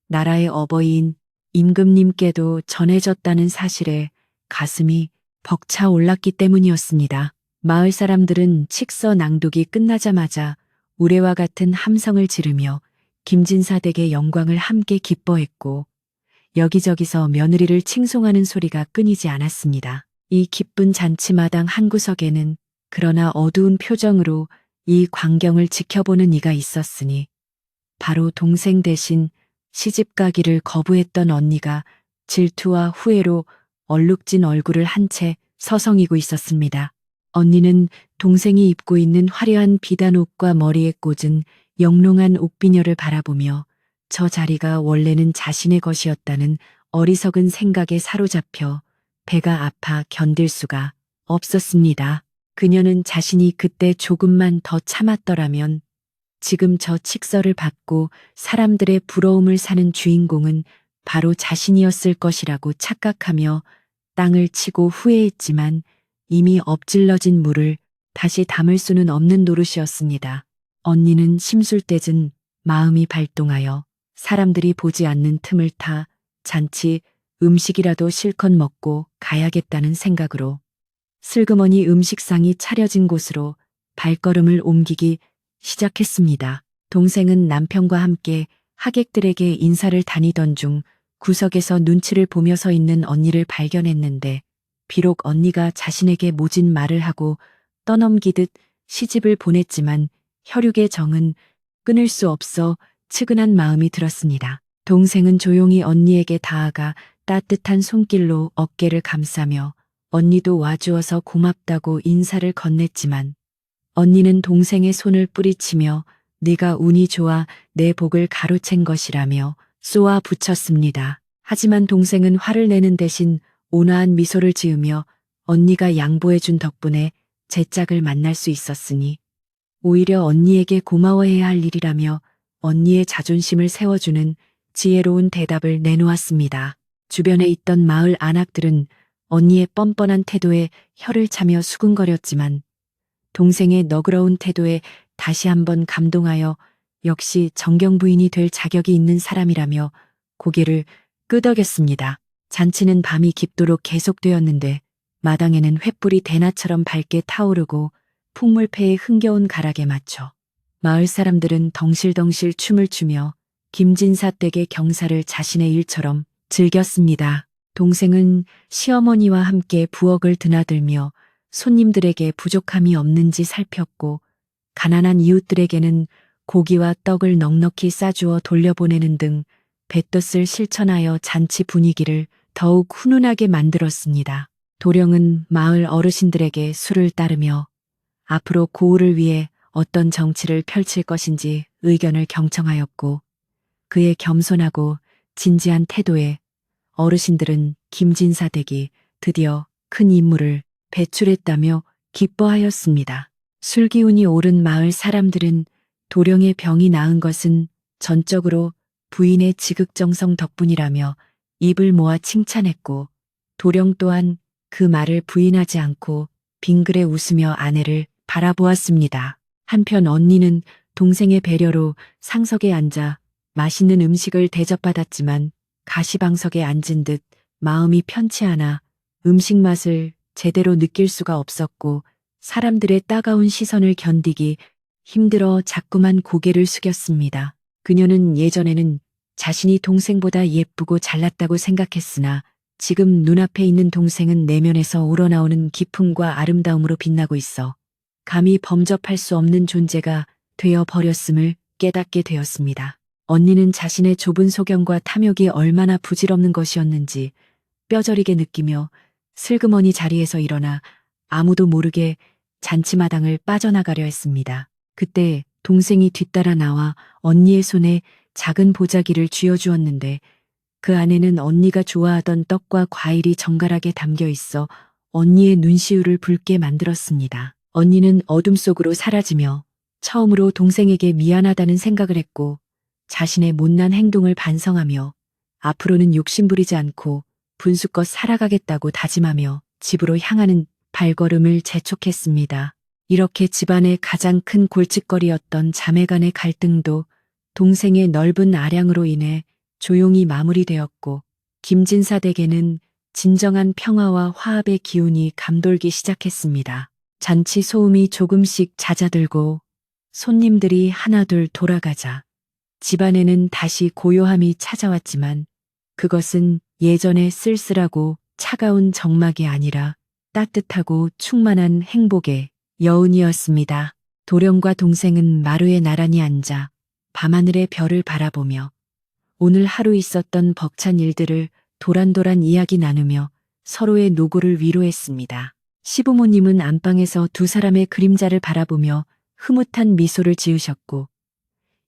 나라의 어버이인 임금님께도 전해졌다는 사실에 가슴이 벅차 올랐기 때문이었습니다. 마을 사람들은 칙서 낭독이 끝나자마자 우레와 같은 함성을 지르며 김진사 댁의 영광을 함께 기뻐했고 여기저기서 며느리를 칭송하는 소리가 끊이지 않았습니다. 이 기쁜 잔치마당 한 구석에는 그러나 어두운 표정으로 이 광경을 지켜보는 이가 있었으니 바로 동생 대신 시집가기를 거부했던 언니가 질투와 후회로 얼룩진 얼굴을 한 채 서성이고 있었습니다. 언니는 동생이 입고 있는 화려한 비단옷과 머리에 꽂은 영롱한 옥비녀를 바라보며 저 자리가 원래는 자신의 것이었다는 어리석은 생각에 사로잡혀 배가 아파 견딜 수가 없었습니다. 그녀는 자신이 그때 조금만 더 참았더라면 지금 저 칙서를 받고 사람들의 부러움을 사는 주인공은 바로 자신이었을 것이라고 착각하며 땅을 치고 후회했지만 이미 엎질러진 물을 다시 담을 수는 없는 노릇이었습니다. 언니는 심술대진 마음이 발동하여 사람들이 보지 않는 틈을 타 잔치 음식이라도 실컷 먹고 가야겠다는 생각으로 슬그머니 음식상이 차려진 곳으로 발걸음을 옮기기 시작했습니다. 동생은 남편과 함께 하객들에게 인사를 다니던 중 구석에서 눈치를 보며 서 있는 언니를 발견했는데 비록 언니가 자신에게 모진 말을 하고 떠넘기듯 시집을 보냈지만 혈육의 정은 끊을 수 없어 측은한 마음이 들었습니다. 동생은 조용히 언니에게 다가가 따뜻한 손길로 어깨를 감싸며 언니도 와주어서 고맙다고 인사를 건넸지만 언니는 동생의 손을 뿌리치며 네가 운이 좋아 내 복을 가로챈 것이라며 쏘아 붙였습니다. 하지만 동생은 화를 내는 대신 온화한 미소를 지으며 언니가 양보해준 덕분에 제 짝을 만날 수 있었으니 오히려 언니에게 고마워해야 할 일이라며 언니의 자존심을 세워주는 지혜로운 대답을 내놓았습니다. 주변에 있던 마을 안악들은 언니의 뻔뻔한 태도에 혀를 차며 수근거렸지만 동생의 너그러운 태도에 다시 한번 감동하여 역시 정경 부인이 될 자격이 있는 사람이라며 고개를 끄덕였습니다. 잔치는 밤이 깊도록 계속되었는데 마당에는 횃불이 대낮처럼 밝게 타오르고 풍물패의 흥겨운 가락에 맞춰 마을 사람들은 덩실덩실 춤을 추며 김진사 댁의 경사를 자신의 일처럼 즐겼습니다. 동생은 시어머니와 함께 부엌을 드나들며 손님들에게 부족함이 없는지 살폈고 가난한 이웃들에게는 고기와 떡을 넉넉히 싸주어 돌려보내는 등 뱃뜻을 실천하여 잔치 분위기를 더욱 훈훈하게 만들었습니다. 도령은 마을 어르신들에게 술을 따르며 앞으로 고을을 위해 어떤 정치를 펼칠 것인지 의견을 경청하였고 그의 겸손하고 진지한 태도에 어르신들은 김진사 댁이 드디어 큰 인물을 배출했다며 기뻐하였습니다. 술기운이 오른 마을 사람들은 도령의 병이 나은 것은 전적으로 부인의 지극정성 덕분이라며 입을 모아 칭찬했고 도령 또한 그 말을 부인하지 않고 빙그레 웃으며 아내를 바라보았습니다. 한편 언니는 동생의 배려로 상석에 앉아 맛있는 음식을 대접받았지만 가시방석에 앉은 듯 마음이 편치 않아 음식 맛을 제대로 느낄 수가 없었고 사람들의 따가운 시선을 견디기 힘들어 자꾸만 고개를 숙였습니다. 그녀는 예전에는 자신이 동생보다 예쁘고 잘났다고 생각했으나 지금 눈앞에 있는 동생은 내면에서 우러나오는 기품과 아름다움으로 빛나고 있어 감히 범접할 수 없는 존재가 되어 버렸음을 깨닫게 되었습니다. 언니는 자신의 좁은 소견과 탐욕이 얼마나 부질없는 것이었는지 뼈저리게 느끼며 슬그머니 자리에서 일어나 아무도 모르게 잔치마당을 빠져나가려 했습니다. 그때 동생이 뒤따라 나와 언니의 손에 작은 보자기를 쥐어주었는데 그 안에는 언니가 좋아하던 떡과 과일이 정갈하게 담겨 있어 언니의 눈시울을 붉게 만들었습니다. 언니는 어둠 속으로 사라지며 처음으로 동생에게 미안하다는 생각을 했고 자신의 못난 행동을 반성하며 앞으로는 욕심부리지 않고 분수껏 살아가겠다고 다짐하며 집으로 향하는 발걸음을 재촉했습니다. 이렇게 집안의 가장 큰 골칫거리였던 자매간의 갈등도 동생의 넓은 아량으로 인해 조용히 마무리되었고 김진사 댁에는 진정한 평화와 화합의 기운이 감돌기 시작했습니다. 잔치 소음이 조금씩 잦아들고 손님들이 하나둘 돌아가자 집안에는 다시 고요함이 찾아왔지만 그것은 예전의 쓸쓸하고 차가운 정막이 아니라 따뜻하고 충만한 행복의 여운이었습니다. 도령과 동생은 마루에 나란히 앉아 밤하늘의 별을 바라보며 오늘 하루 있었던 벅찬 일들을 도란도란 이야기 나누며 서로의 노고를 위로했습니다. 시부모님은 안방에서 두 사람의 그림자를 바라보며 흐뭇한 미소를 지으셨고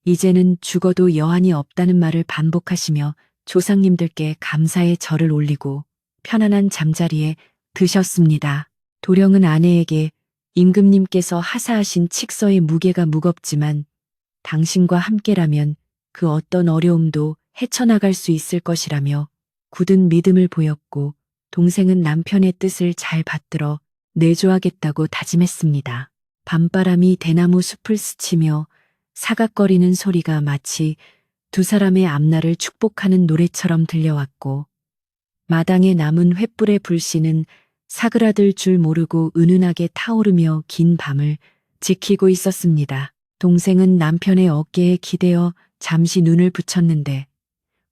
이제는 죽어도 여한이 없다는 말을 반복하시며 조상님들께 감사의 절을 올리고 편안한 잠자리에 드셨습니다. 도령은 아내에게 임금님께서 하사하신 칙서의 무게가 무겁지만 당신과 함께라면 그 어떤 어려움도 헤쳐나갈 수 있을 것이라며 굳은 믿음을 보였고 동생은 남편의 뜻을 잘 받들어 내조하겠다고 다짐했습니다. 밤바람이 대나무 숲을 스치며 사각거리는 소리가 마치 두 사람의 앞날을 축복하는 노래처럼 들려왔고 마당에 남은 횃불의 불씨는 사그라들 줄 모르고 은은하게 타오르며 긴 밤을 지키고 있었습니다. 동생은 남편의 어깨에 기대어 잠시 눈을 붙였는데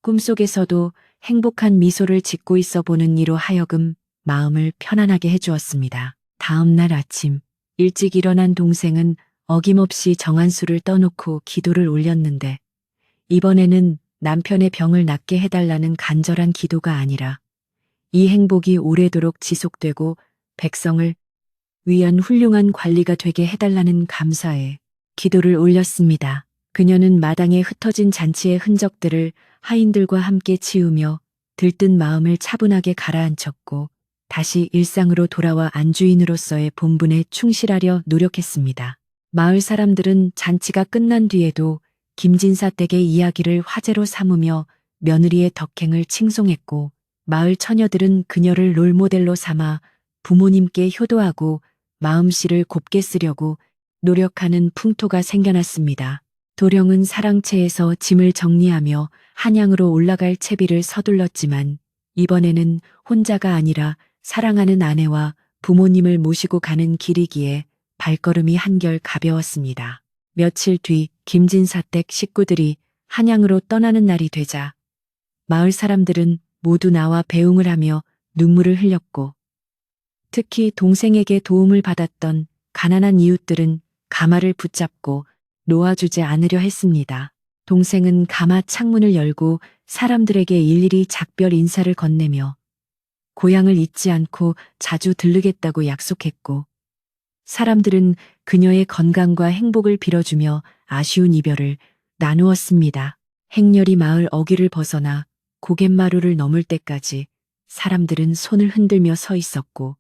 꿈속에서도 행복한 미소를 짓고 있어 보는 이로 하여금 마음을 편안하게 해주었습니다. 다음 날 아침 일찍 일어난 동생은 어김없이 정한수를 떠놓고 기도를 올렸는데 이번에는 남편의 병을 낫게 해달라는 간절한 기도가 아니라 이 행복이 오래도록 지속되고 백성을 위한 훌륭한 관리가 되게 해달라는 감사의 기도를 올렸습니다. 그녀는 마당에 흩어진 잔치의 흔적들을 하인들과 함께 치우며 들뜬 마음을 차분하게 가라앉혔고 다시 일상으로 돌아와 안주인으로서의 본분에 충실하려 노력했습니다. 마을 사람들은 잔치가 끝난 뒤에도 김진사 댁의 이야기를 화제로 삼으며 며느리의 덕행을 칭송했고 마을 처녀들은 그녀를 롤모델로 삼아 부모님께 효도하고 마음씨를 곱게 쓰려고 노력하는 풍토가 생겨났습니다. 도령은 사랑채에서 짐을 정리하며 한양으로 올라갈 채비를 서둘렀지만 이번에는 혼자가 아니라 사랑하는 아내와 부모님을 모시고 가는 길이기에 발걸음이 한결 가벼웠습니다. 며칠 뒤 김진사 댁 식구들이 한양으로 떠나는 날이 되자 마을 사람들은 모두 나와 배웅을 하며 눈물을 흘렸고 특히 동생에게 도움을 받았던 가난한 이웃들은 가마를 붙잡고 놓아주지 않으려 했습니다. 동생은 가마 창문을 열고 사람들에게 일일이 작별 인사를 건네며 고향을 잊지 않고 자주 들르겠다고 약속했고 사람들은 그녀의 건강과 행복을 빌어주며 아쉬운 이별을 나누었습니다. 행렬이 마을 어귀를 벗어나 고갯마루를 넘을 때까지 사람들은 손을 흔들며 서 있었고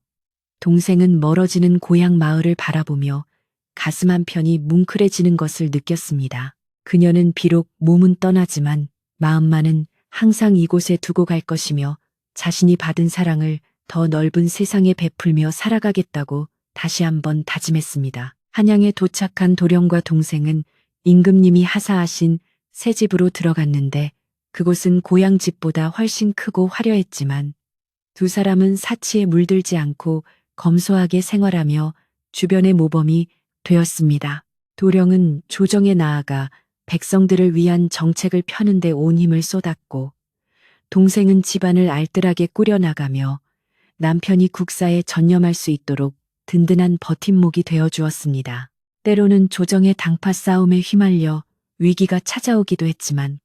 동생은 멀어지는 고향 마을을 바라보며 가슴 한편이 뭉클해지는 것을 느꼈습니다. 그녀는 비록 몸은 떠나지만 마음만은 항상 이곳에 두고 갈 것이며 자신이 받은 사랑을 더 넓은 세상에 베풀며 살아가겠다고 다시 한번 다짐했습니다. 한양에 도착한 도령과 동생은 임금님이 하사하신 새 집으로 들어갔는데 그곳은 고향 집보다 훨씬 크고 화려했지만 두 사람은 사치에 물들지 않고 검소하게 생활하며 주변의 모범이 되었습니다. 도령은 조정에 나아가 백성들을 위한 정책을 펴는 데 온 힘을 쏟았고 동생은 집안을 알뜰하게 꾸려나가며 남편이 국사에 전념할 수 있도록 든든한 버팀목이 되어 주었습니다. 때로는 조정의 당파 싸움에 휘말려 위기가 찾아오기도 했지만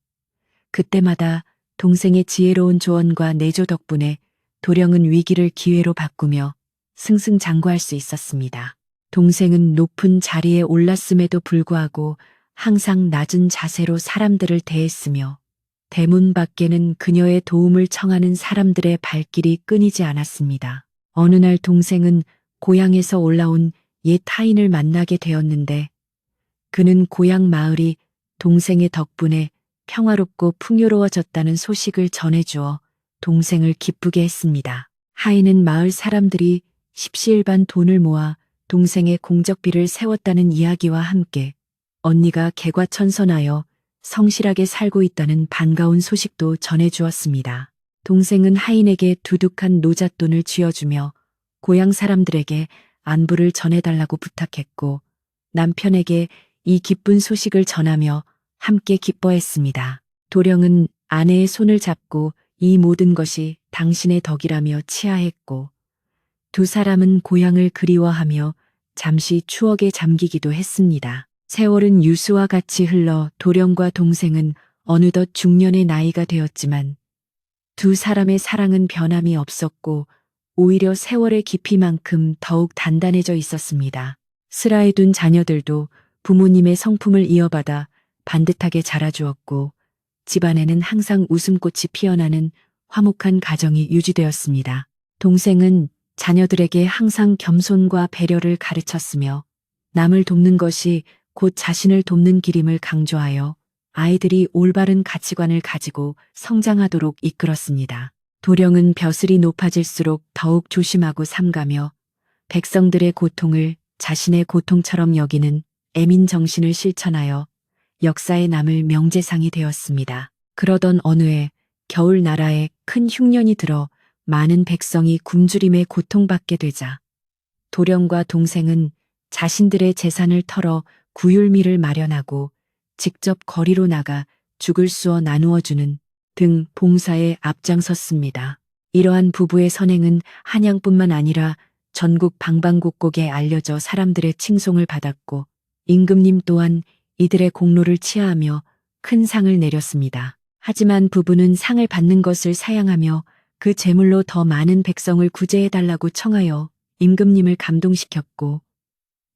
그때마다 동생의 지혜로운 조언과 내조 덕분에 도령은 위기를 기회로 바꾸며 승승장구할 수 있었습니다. 동생은 높은 자리에 올랐음에도 불구하고 항상 낮은 자세로 사람들을 대했으며 대문 밖에는 그녀의 도움을 청하는 사람들의 발길이 끊이지 않았습니다. 어느 날 동생은 고향에서 올라온 옛 타인을 만나게 되었는데 그는 고향 마을이 동생의 덕분에 평화롭고 풍요로워졌다는 소식을 전해주어 동생을 기쁘게 했습니다. 하인은 마을 사람들이 십시일반 돈을 모아 동생의 공적비를 세웠다는 이야기와 함께 언니가 개과천선하여 성실하게 살고 있다는 반가운 소식도 전해주었습니다. 동생은 하인에게 두둑한 노잣돈을 쥐어주며 고향 사람들에게 안부를 전해달라고 부탁했고 남편에게 이 기쁜 소식을 전하며 함께 기뻐했습니다. 도령은 아내의 손을 잡고 이 모든 것이 당신의 덕이라며 치하했고 두 사람은 고향을 그리워하며 잠시 추억에 잠기기도 했습니다. 세월은 유수와 같이 흘러 도령과 동생은 어느덧 중년의 나이가 되었지만 두 사람의 사랑은 변함이 없었고 오히려 세월의 깊이만큼 더욱 단단해져 있었습니다. 슬하에 둔 자녀들도 부모님의 성품을 이어받아 반듯하게 자라주었고 집안에는 항상 웃음꽃이 피어나는 화목한 가정이 유지되었습니다. 동생은 자녀들에게 항상 겸손과 배려를 가르쳤으며 남을 돕는 것이 곧 자신을 돕는 길임을 강조하여 아이들이 올바른 가치관을 가지고 성장하도록 이끌었습니다. 도령은 벼슬이 높아질수록 더욱 조심하고 삼가며 백성들의 고통을 자신의 고통처럼 여기는 애민 정신을 실천하여 역사에 남을 명재상이 되었습니다. 그러던 어느 해 겨울 나라에 큰 흉년이 들어 많은 백성이 굶주림에 고통받게 되자 도령과 동생은 자신들의 재산을 털어 구휼미를 마련하고 직접 거리로 나가 죽을 쑤어 나누어주는 등 봉사에 앞장섰습니다. 이러한 부부의 선행은 한양뿐만 아니라 전국 방방곡곡에 알려져 사람들의 칭송을 받았고 임금님 또한 이들의 공로를 치하하며 큰 상을 내렸습니다. 하지만 부부는 상을 받는 것을 사양하며 그 재물로 더 많은 백성을 구제해달라고 청하여 임금님을 감동시켰고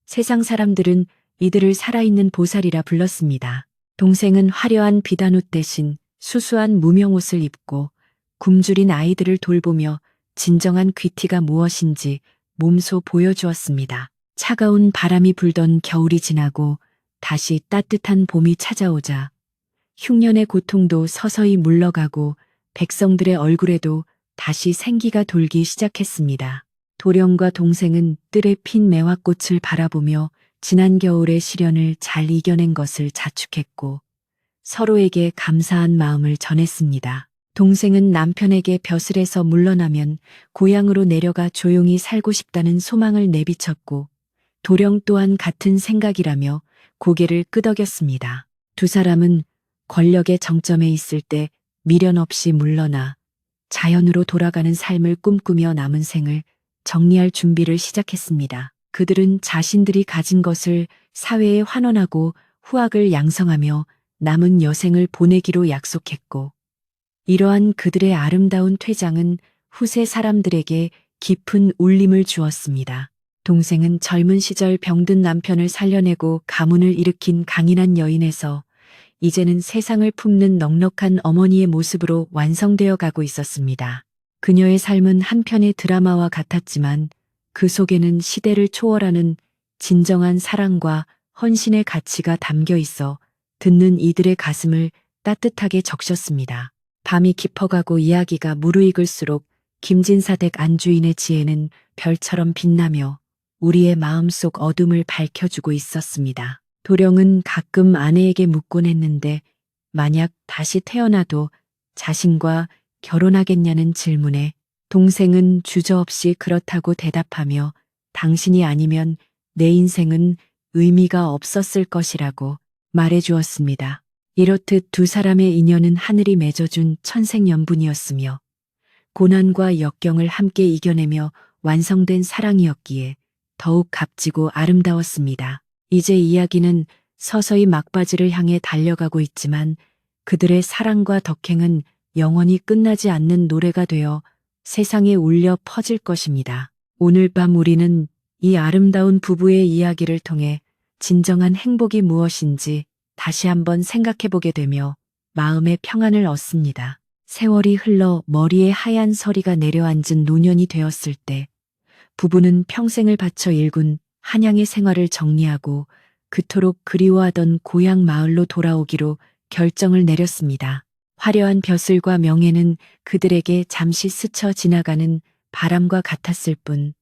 세상 사람들은 이들을 살아있는 보살이라 불렀습니다. 동생은 화려한 비단옷 대신 수수한 무명옷을 입고 굶주린 아이들을 돌보며 진정한 귀티가 무엇인지 몸소 보여주었습니다. 차가운 바람이 불던 겨울이 지나고 다시 따뜻한 봄이 찾아오자 흉년의 고통도 서서히 물러가고 백성들의 얼굴에도 다시 생기가 돌기 시작했습니다. 도령과 동생은 뜰에 핀 매화꽃을 바라보며 지난 겨울의 시련을 잘 이겨낸 것을 자축했고 서로에게 감사한 마음을 전했습니다. 동생은 남편에게 벼슬에서 물러나면 고향으로 내려가 조용히 살고 싶다는 소망을 내비쳤고 도령 또한 같은 생각이라며 고개를 끄덕였습니다. 두 사람은 권력의 정점에 있을 때 미련 없이 물러나 자연으로 돌아가는 삶을 꿈꾸며 남은 생을 정리할 준비를 시작했습니다. 그들은 자신들이 가진 것을 사회에 환원하고 후학을 양성하며 남은 여생을 보내기로 약속했고 이러한 그들의 아름다운 퇴장은 후세 사람들에게 깊은 울림을 주었습니다. 동생은 젊은 시절 병든 남편을 살려내고 가문을 일으킨 강인한 여인에서 이제는 세상을 품는 넉넉한 어머니의 모습으로 완성되어 가고 있었습니다. 그녀의 삶은 한편의 드라마와 같았지만 그 속에는 시대를 초월하는 진정한 사랑과 헌신의 가치가 담겨 있어 듣는 이들의 가슴을 따뜻하게 적셨습니다. 밤이 깊어가고 이야기가 무르익을수록 김진사댁 안주인의 지혜는 별처럼 빛나며 우리의 마음속 어둠을 밝혀주고 있었습니다. 도령은 가끔 아내에게 묻곤 했는데 만약 다시 태어나도 자신과 결혼하겠냐는 질문에 동생은 주저없이 그렇다고 대답하며 당신이 아니면 내 인생은 의미가 없었을 것이라고 말해주었습니다. 이렇듯 두 사람의 인연은 하늘이 맺어준 천생연분이었으며 고난과 역경을 함께 이겨내며 완성된 사랑이었기에 더욱 값지고 아름다웠습니다. 이제 이야기는 서서히 막바지를 향해 달려가고 있지만 그들의 사랑과 덕행은 영원히 끝나지 않는 노래가 되어 세상에 울려 퍼질 것입니다. 오늘 밤 우리는 이 아름다운 부부의 이야기를 통해 진정한 행복이 무엇인지 다시 한번 생각해 보게 되며 마음의 평안을 얻습니다. 세월이 흘러 머리에 하얀 서리가 내려앉은 노년이 되었을 때 부부는 평생을 바쳐 일군 한양의 생활을 정리하고 그토록 그리워하던 고향 마을로 돌아오기로 결정을 내렸습니다. 화려한 벼슬과 명예는 그들에게 잠시 스쳐 지나가는 바람과 같았을 뿐,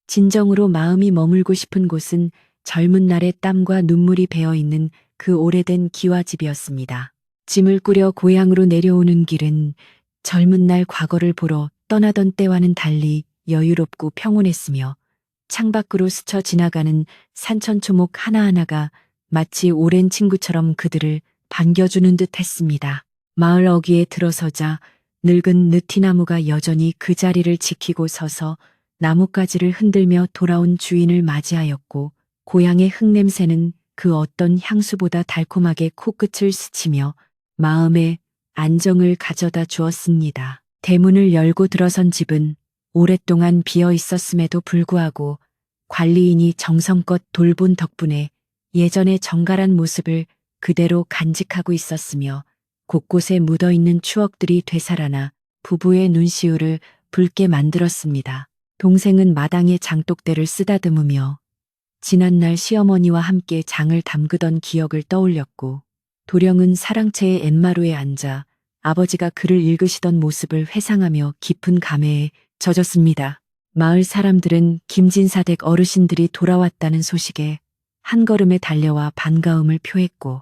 진정으로 마음이 머물고 싶은 곳은 젊은 날의 땀과 눈물이 배어 있는 그 오래된 기와집이었습니다. 짐을 꾸려 고향으로 내려오는 길은 젊은 날 과거를 보러 떠나던 때와는 달리 여유롭고 평온했으며 창밖으로 스쳐 지나가는 산천초목 하나하나가 마치 오랜 친구처럼 그들을 반겨주는 듯 했습니다. 마을 어귀에 들어서자 늙은 느티나무가 여전히 그 자리를 지키고 서서 나뭇가지를 흔들며 돌아온 주인을 맞이하였고, 고향의 흙냄새는 그 어떤 향수보다 달콤하게 코끝을 스치며 마음에 안정을 가져다 주었습니다. 대문을 열고 들어선 집은 오랫동안 비어 있었음에도 불구하고 관리인이 정성껏 돌본 덕분에 예전의 정갈한 모습을 그대로 간직하고 있었으며, 곳곳에 묻어있는 추억들이 되살아나 부부의 눈시울을 붉게 만들었습니다. 동생은 마당에 장독대를 쓰다듬으며 지난날 시어머니와 함께 장을 담그던 기억을 떠올렸고, 도령은 사랑채의 갯마루에 앉아 아버지가 글을 읽으시던 모습을 회상하며 깊은 감회에 젖었습니다. 마을 사람들은 김진사댁 어르신들이 돌아왔다는 소식에 한 걸음에 달려와 반가움을 표했고,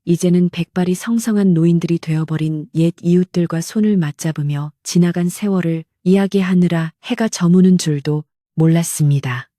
이제는 백발이 성성한 노인들이 되어버린 옛 이웃들과 손을 맞잡으며 지나간 세월을 이야기하느라 해가 저무는 줄도 몰랐습니다.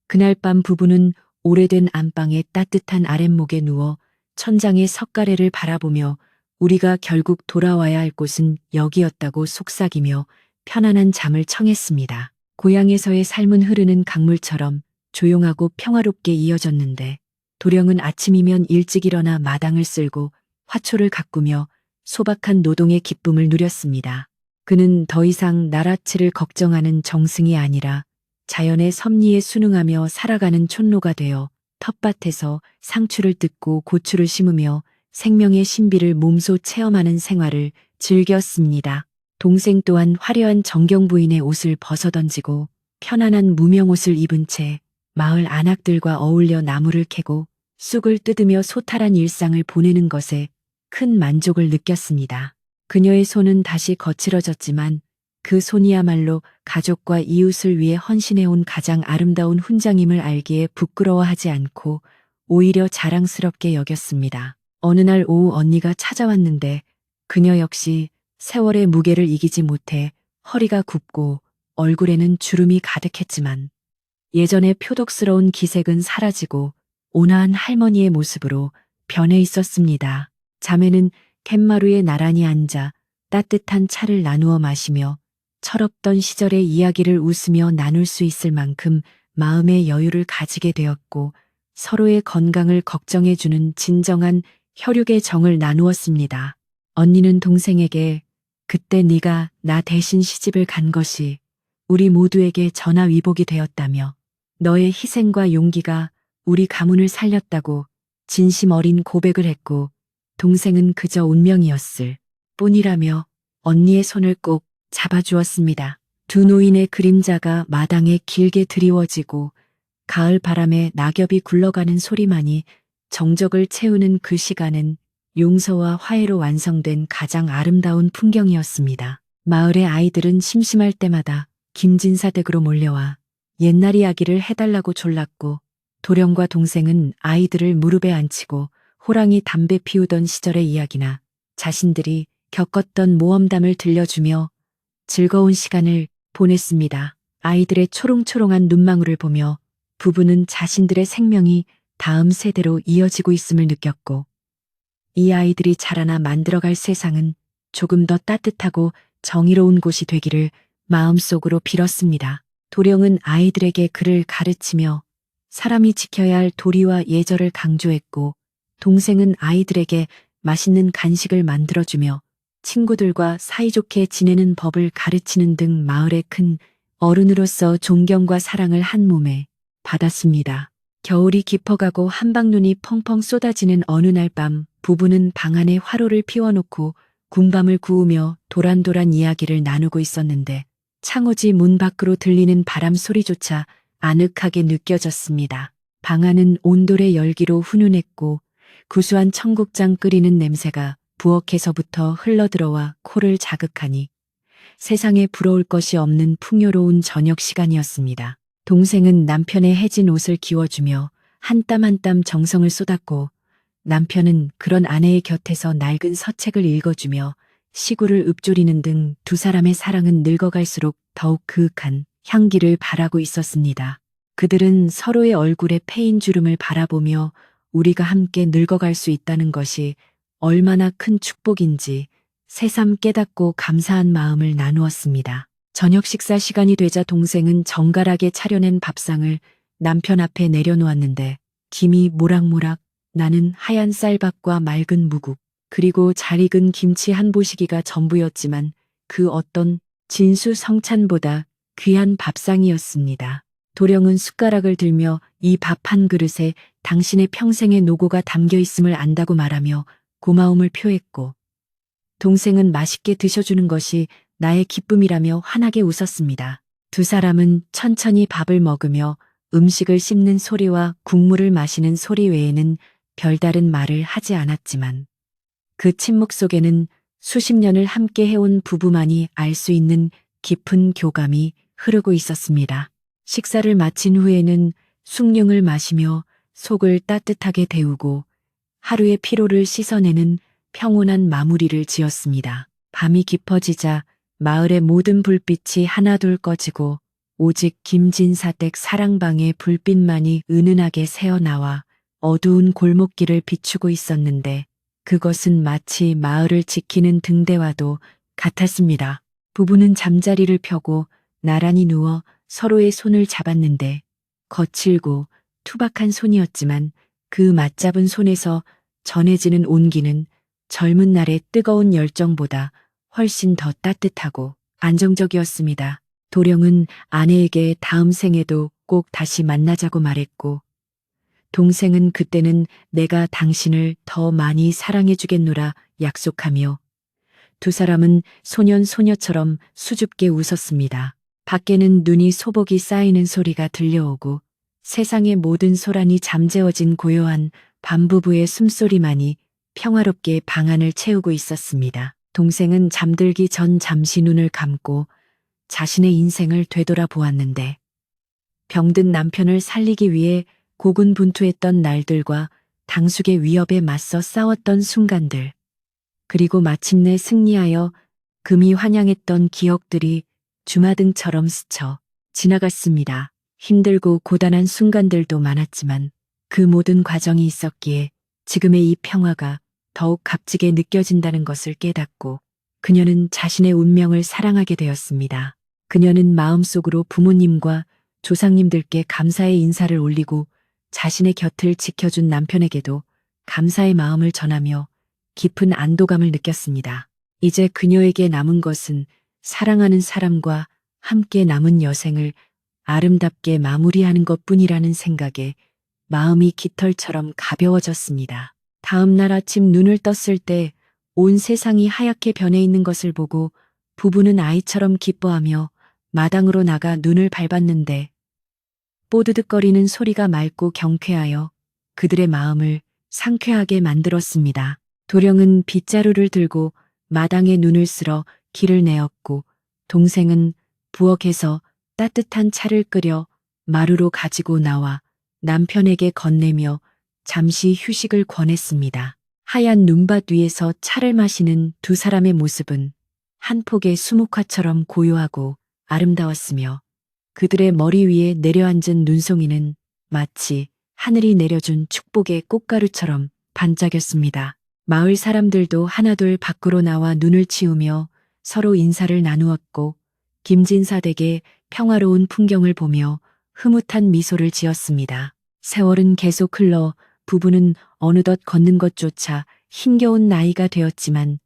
그날 밤 부부는 오래된 안방의 따뜻한 아랫목에 누워 천장의 석가래를 바라보며 우리가 결국 돌아와야 할 곳은 여기였다고 속삭이며 편안한 잠을 청했습니다. 고향에서의 삶은 흐르는 강물처럼 조용하고 평화롭게 이어졌는데, 도령은 아침이면 일찍 일어나 마당을 쓸고 화초를 가꾸며 소박한 노동의 기쁨을 누렸습니다. 그는 더 이상 나랏치를 걱정하는 정승이 아니라 자연의 섭리에 순응하며 살아가는 촌노가 되어 텃밭에서 상추를 뜯고 고추를 심으며 생명의 신비를 몸소 체험하는 생활을 즐겼습니다. 동생 또한 화려한 정경부인의 옷을 벗어던지고 편안한 무명옷을 입은 채 마을 안악들과 어울려 나무를 캐고 쑥을 뜯으며 소탈한 일상을 보내는 것에 큰 만족을 느꼈습니다. 그녀의 손은 다시 거칠어졌지만 그 손이야말로 가족과 이웃을 위해 헌신해온 가장 아름다운 훈장임을 알기에 부끄러워하지 않고 오히려 자랑스럽게 여겼습니다. 어느 날 오후 언니가 찾아왔는데 그녀 역시 세월의 무게를 이기지 못해 허리가 굽고 얼굴에는 주름이 가득했지만 예전의 표독스러운 기색은 사라지고 온화한 할머니의 모습으로 변해 있었습니다. 자매는 갯마루에 나란히 앉아 따뜻한 차를 나누어 마시며 철없던 시절의 이야기를 웃으며 나눌 수 있을 만큼 마음의 여유를 가지게 되었고, 서로의 건강을 걱정해주는 진정한 혈육의 정을 나누었습니다. 언니는 동생에게 그때 네가 나 대신 시집을 간 것이 우리 모두에게 전화위복이 되었다며 너의 희생과 용기가 우리 가문을 살렸다고 진심 어린 고백을 했고, 동생은 그저 운명이었을 뿐이라며 언니의 손을 꼭 잡아주었습니다. 두 노인의 그림자가 마당에 길게 드리워지고 가을 바람에 낙엽이 굴러가는 소리만이 정적을 채우는 그 시간은 용서와 화해로 완성된 가장 아름다운 풍경이었습니다. 마을의 아이들은 심심할 때마다 김진사 댁으로 몰려와 옛날 이야기를 해달라고 졸랐고, 도령과 동생은 아이들을 무릎에 앉히고 호랑이 담배 피우던 시절의 이야기나 자신들이 겪었던 모험담을 들려주며 즐거운 시간을 보냈습니다. 아이들의 초롱초롱한 눈망울을 보며 부부는 자신들의 생명이 다음 세대로 이어지고 있음을 느꼈고, 이 아이들이 자라나 만들어갈 세상은 조금 더 따뜻하고 정의로운 곳이 되기를 마음속으로 빌었습니다. 도령은 아이들에게 글을 가르치며 사람이 지켜야 할 도리와 예절을 강조했고, 동생은 아이들에게 맛있는 간식을 만들어주며 친구들과 사이좋게 지내는 법을 가르치는 등 마을의 큰 어른으로서 존경과 사랑을 한 몸에 받았습니다. 겨울이 깊어가고 한방눈이 펑펑 쏟아지는 어느 날 밤 부부는 방 안에 화로를 피워놓고 군밤을 구우며 도란도란 이야기를 나누고 있었는데 창호지 문 밖으로 들리는 바람 소리조차 아늑하게 느껴졌습니다. 방 안은 온돌의 열기로 훈훈했고 구수한 청국장 끓이는 냄새가 부엌에서부터 흘러들어와 코를 자극하니 세상에 부러울 것이 없는 풍요로운 저녁 시간이었습니다. 동생은 남편의 해진 옷을 기워주며 한 땀 한 땀 정성을 쏟았고 남편은 그런 아내의 곁에서 낡은 서책을 읽어주며 시구를 읊조리는 등 두 사람의 사랑은 늙어갈수록 더욱 그윽한 향기를 발하고 있었습니다. 그들은 서로의 얼굴에 패인 주름을 바라보며 우리가 함께 늙어갈 수 있다는 것이 얼마나 큰 축복인지 새삼 깨닫고 감사한 마음을 나누었습니다. 저녁 식사 시간이 되자 동생은 정갈하게 차려낸 밥상을 남편 앞에 내려놓았는데 김이 모락모락 나는 하얀 쌀밥과 맑은 무국 그리고 잘 익은 김치 한 보시기가 전부였지만 그 어떤 진수성찬보다 귀한 밥상이었습니다. 도령은 숟가락을 들며 이 밥 한 그릇에 당신의 평생의 노고가 담겨 있음을 안다고 말하며 고마움을 표했고 동생은 맛있게 드셔주는 것이 나의 기쁨이라며 환하게 웃었습니다. 두 사람은 천천히 밥을 먹으며 음식을 씹는 소리와 국물을 마시는 소리 외에는 별다른 말을 하지 않았지만 그 침묵 속에는 수십 년을 함께 해온 부부만이 알 수 있는 깊은 교감이 흐르고 있었습니다. 식사를 마친 후에는 숭늉을 마시며 속을 따뜻하게 데우고 하루의 피로를 씻어내는 평온한 마무리를 지었습니다. 밤이 깊어지자 마을의 모든 불빛이 하나둘 꺼지고 오직 김진사 댁 사랑방의 불빛만이 은은하게 새어나와 어두운 골목길을 비추고 있었는데 그것은 마치 마을을 지키는 등대와도 같았습니다. 부부는 잠자리를 펴고 나란히 누워 서로의 손을 잡았는데 거칠고 투박한 손이었지만 그 맞잡은 손에서 전해지는 온기는 젊은 날의 뜨거운 열정보다 훨씬 더 따뜻하고 안정적이었습니다. 도령은 아내에게 다음 생에도 꼭 다시 만나자고 말했고 동생은 그때는 내가 당신을 더 많이 사랑해주겠노라 약속하며 두 사람은 소년소녀처럼 수줍게 웃었습니다. 밖에는 눈이 소복이 쌓이는 소리가 들려오고 세상의 모든 소란이 잠재워진 고요한 밤부부의 숨소리만이 평화롭게 방 안을 채우고 있었습니다. 동생은 잠들기 전 잠시 눈을 감고 자신의 인생을 되돌아보았는데 병든 남편을 살리기 위해 고군분투했던 날들과 당숙의 위협에 맞서 싸웠던 순간들, 그리고 마침내 승리하여 금이 환영했던 기억들이 주마등처럼 스쳐 지나갔습니다. 힘들고 고단한 순간들도 많았지만 그 모든 과정이 있었기에 지금의 이 평화가 더욱 값지게 느껴진다는 것을 깨닫고 그녀는 자신의 운명을 사랑하게 되었습니다. 그녀는 마음속으로 부모님과 조상님들께 감사의 인사를 올리고 자신의 곁을 지켜준 남편에게도 감사의 마음을 전하며 깊은 안도감을 느꼈습니다. 이제 그녀에게 남은 것은 사랑하는 사람과 함께 남은 여생을 아름답게 마무리하는 것뿐이라는 생각에 마음이 깃털처럼 가벼워졌습니다. 다음 날 아침 눈을 떴을 때 온 세상이 하얗게 변해 있는 것을 보고 부부는 아이처럼 기뻐하며 마당으로 나가 눈을 밟았는데 뽀드득거리는 소리가 맑고 경쾌하여 그들의 마음을 상쾌하게 만들었습니다. 도령은 빗자루를 들고 마당에 눈을 쓸어 길을 내었고 동생은 부엌에서 따뜻한 차를 끓여 마루로 가지고 나와 남편에게 건네며 잠시 휴식을 권했습니다. 하얀 눈밭 위에서 차를 마시는 두 사람의 모습은 한 폭의 수묵화처럼 고요하고 아름다웠으며 그들의 머리 위에 내려앉은 눈송이는 마치 하늘이 내려준 축복의 꽃가루처럼 반짝였습니다. 마을 사람들도 하나둘 밖으로 나와 눈을 치우며 서로 인사를 나누었고 김진사 댁의 평화로운 풍경을 보며 흐뭇한 미소를 지었습니다. 세월은 계속 흘러 부부는 어느덧 걷는 것조차 힘겨운 나이가 되었지만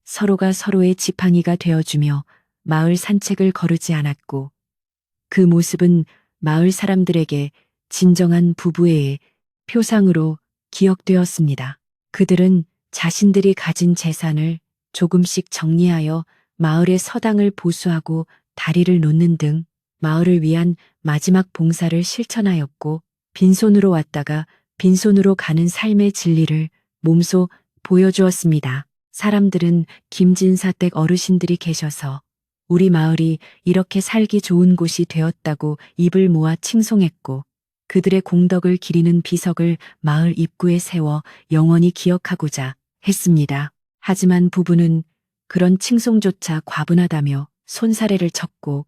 서로가 서로의 지팡이가 되어주며 마을 산책을 거르지 않았고 그 모습은 마을 사람들에게 진정한 부부의 표상으로 기억되었습니다. 그들은 자신들이 가진 재산을 조금씩 정리하여 마을의 서당을 보수하고 다리를 놓는 등 마을을 위한 마지막 봉사를 실천하였고, 빈손으로 왔다가 빈손으로 가는 삶의 진리를 몸소 보여주었습니다. 사람들은 김진사 댁 어르신들이 계셔서 우리 마을이 이렇게 살기 좋은 곳이 되었다고 입을 모아 칭송했고, 그들의 공덕을 기리는 비석을 마을 입구에 세워 영원히 기억하고자 했습니다. 하지만 부부는 그런 칭송조차 과분하다며 손사래를 쳤고,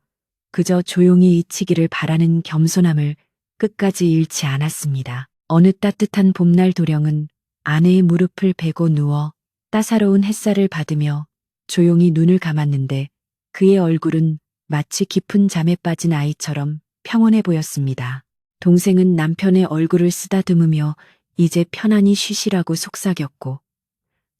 그저 조용히 잊히기를 바라는 겸손함을 끝까지 잃지 않았습니다. 어느 따뜻한 봄날 도령은 아내의 무릎을 베고 누워 따사로운 햇살을 받으며 조용히 눈을 감았는데, 그의 얼굴은 마치 깊은 잠에 빠진 아이처럼 평온해 보였습니다. 동생은 남편의 얼굴을 쓰다듬으며 이제 편안히 쉬시라고 속삭였고,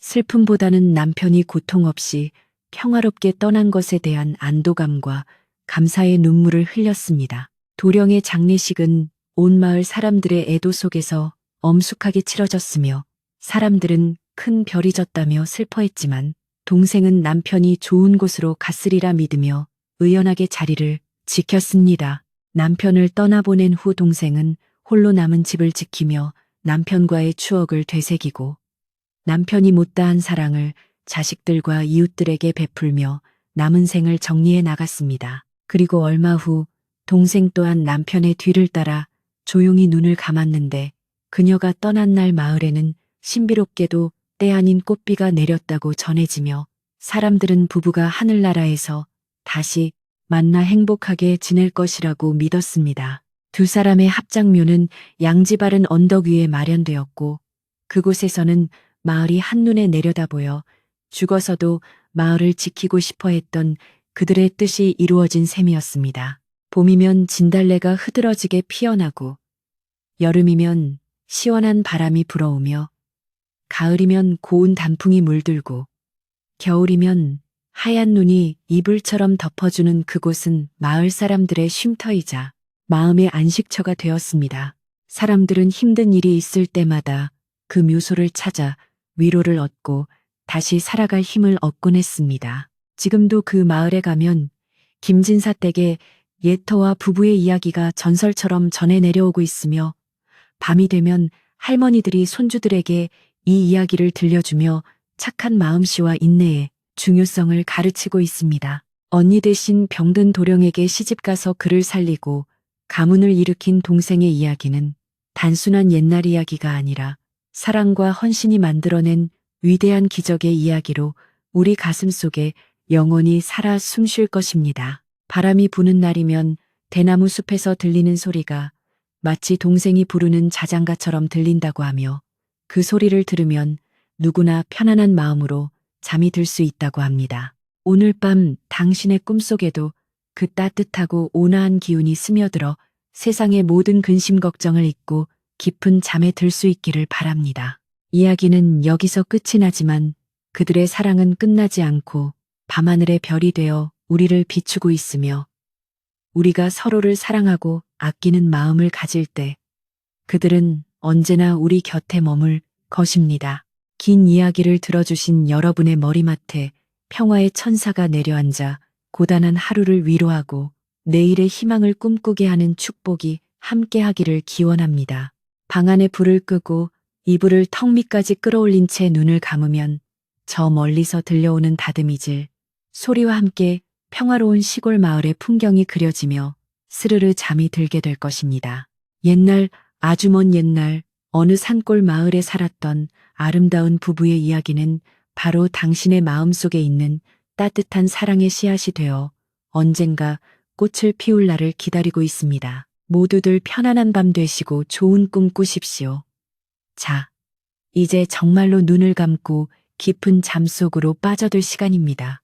슬픔보다는 남편이 고통 없이 평화롭게 떠난 것에 대한 안도감과 감사의 눈물을 흘렸습니다. 도령의 장례식은 온 마을 사람들의 애도 속에서 엄숙하게 치러졌으며, 사람들은 큰 별이 졌다며 슬퍼했지만 동생은 남편이 좋은 곳으로 갔으리라 믿으며 의연하게 자리를 지켰습니다. 남편을 떠나보낸 후 동생은 홀로 남은 집을 지키며 남편과의 추억을 되새기고, 남편이 못다한 사랑을 자식들과 이웃들에게 베풀며 남은 생을 정리해 나갔습니다. 그리고 얼마 후 동생 또한 남편의 뒤를 따라 조용히 눈을 감았는데, 그녀가 떠난 날 마을에는 신비롭게도 때 아닌 꽃비가 내렸다고 전해지며, 사람들은 부부가 하늘나라에서 다시 만나 행복하게 지낼 것이라고 믿었습니다. 두 사람의 합장묘는 양지바른 언덕 위에 마련되었고, 그곳에서는 마을이 한눈에 내려다보여 죽어서도 마을을 지키고 싶어 했던 그들의 뜻이 이루어진 셈이었습니다. 봄이면 진달래가 흐드러지게 피어나고, 여름이면 시원한 바람이 불어오며, 가을이면 고운 단풍이 물들고, 겨울이면 하얀 눈이 이불처럼 덮어주는 그곳은 마을 사람들의 쉼터이자 마음의 안식처가 되었습니다. 사람들은 힘든 일이 있을 때마다 그 묘소를 찾아 위로를 얻고 다시 살아갈 힘을 얻곤 했습니다. 지금도 그 마을에 가면 김진사 댁의 예터와 부부의 이야기가 전설처럼 전해 내려오고 있으며, 밤이 되면 할머니들이 손주들에게 이 이야기를 들려주며 착한 마음씨와 인내의 중요성을 가르치고 있습니다. 언니 대신 병든 도령에게 시집가서 그를 살리고 가문을 일으킨 동생의 이야기는 단순한 옛날 이야기가 아니라 사랑과 헌신이 만들어낸 위대한 기적의 이야기로 우리 가슴 속에 영원히 살아 숨쉴 것입니다. 바람이 부는 날이면 대나무 숲에서 들리는 소리가 마치 동생이 부르는 자장가처럼 들린다고 하며, 그 소리를 들으면 누구나 편안한 마음으로 잠이 들 수 있다고 합니다. 오늘 밤 당신의 꿈속에도 그 따뜻하고 온화한 기운이 스며들어 세상의 모든 근심 걱정을 잊고 깊은 잠에 들 수 있기를 바랍니다. 이야기는 여기서 끝이 나지만 그들의 사랑은 끝나지 않고 밤하늘의 별이 되어 우리를 비추고 있으며, 우리가 서로를 사랑하고 아끼는 마음을 가질 때 그들은 언제나 우리 곁에 머물 것입니다. 긴 이야기를 들어주신 여러분의 머리맡에 평화의 천사가 내려앉아 고단한 하루를 위로하고 내일의 희망을 꿈꾸게 하는 축복이 함께하기를 기원합니다. 방 안에 불을 끄고 이불을 턱 밑까지 끌어올린 채 눈을 감으면 저 멀리서 들려오는 다듬이질 소리와 함께 평화로운 시골 마을의 풍경이 그려지며 스르르 잠이 들게 될 것입니다. 옛날, 아주 먼 옛날 어느 산골 마을에 살았던 아름다운 부부의 이야기는 바로 당신의 마음속에 있는 따뜻한 사랑의 씨앗이 되어 언젠가 꽃을 피울 날을 기다리고 있습니다. 모두들 편안한 밤 되시고 좋은 꿈 꾸십시오. 자, 이제 정말로 눈을 감고 깊은 잠 속으로 빠져들 시간입니다.